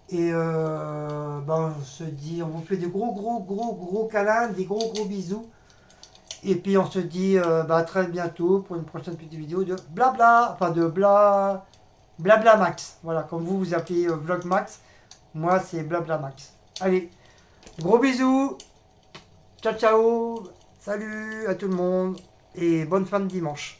Et on se dit, on vous fait des gros, gros, gros, gros câlins, des gros, gros bisous. Et puis on se dit à très bientôt pour une prochaine petite vidéo de blabla, enfin de blabla max. Voilà, comme vous appelez vlog max, moi c'est blabla max. Allez, gros bisous, ciao ciao, salut à tout le monde et bonne fin de dimanche.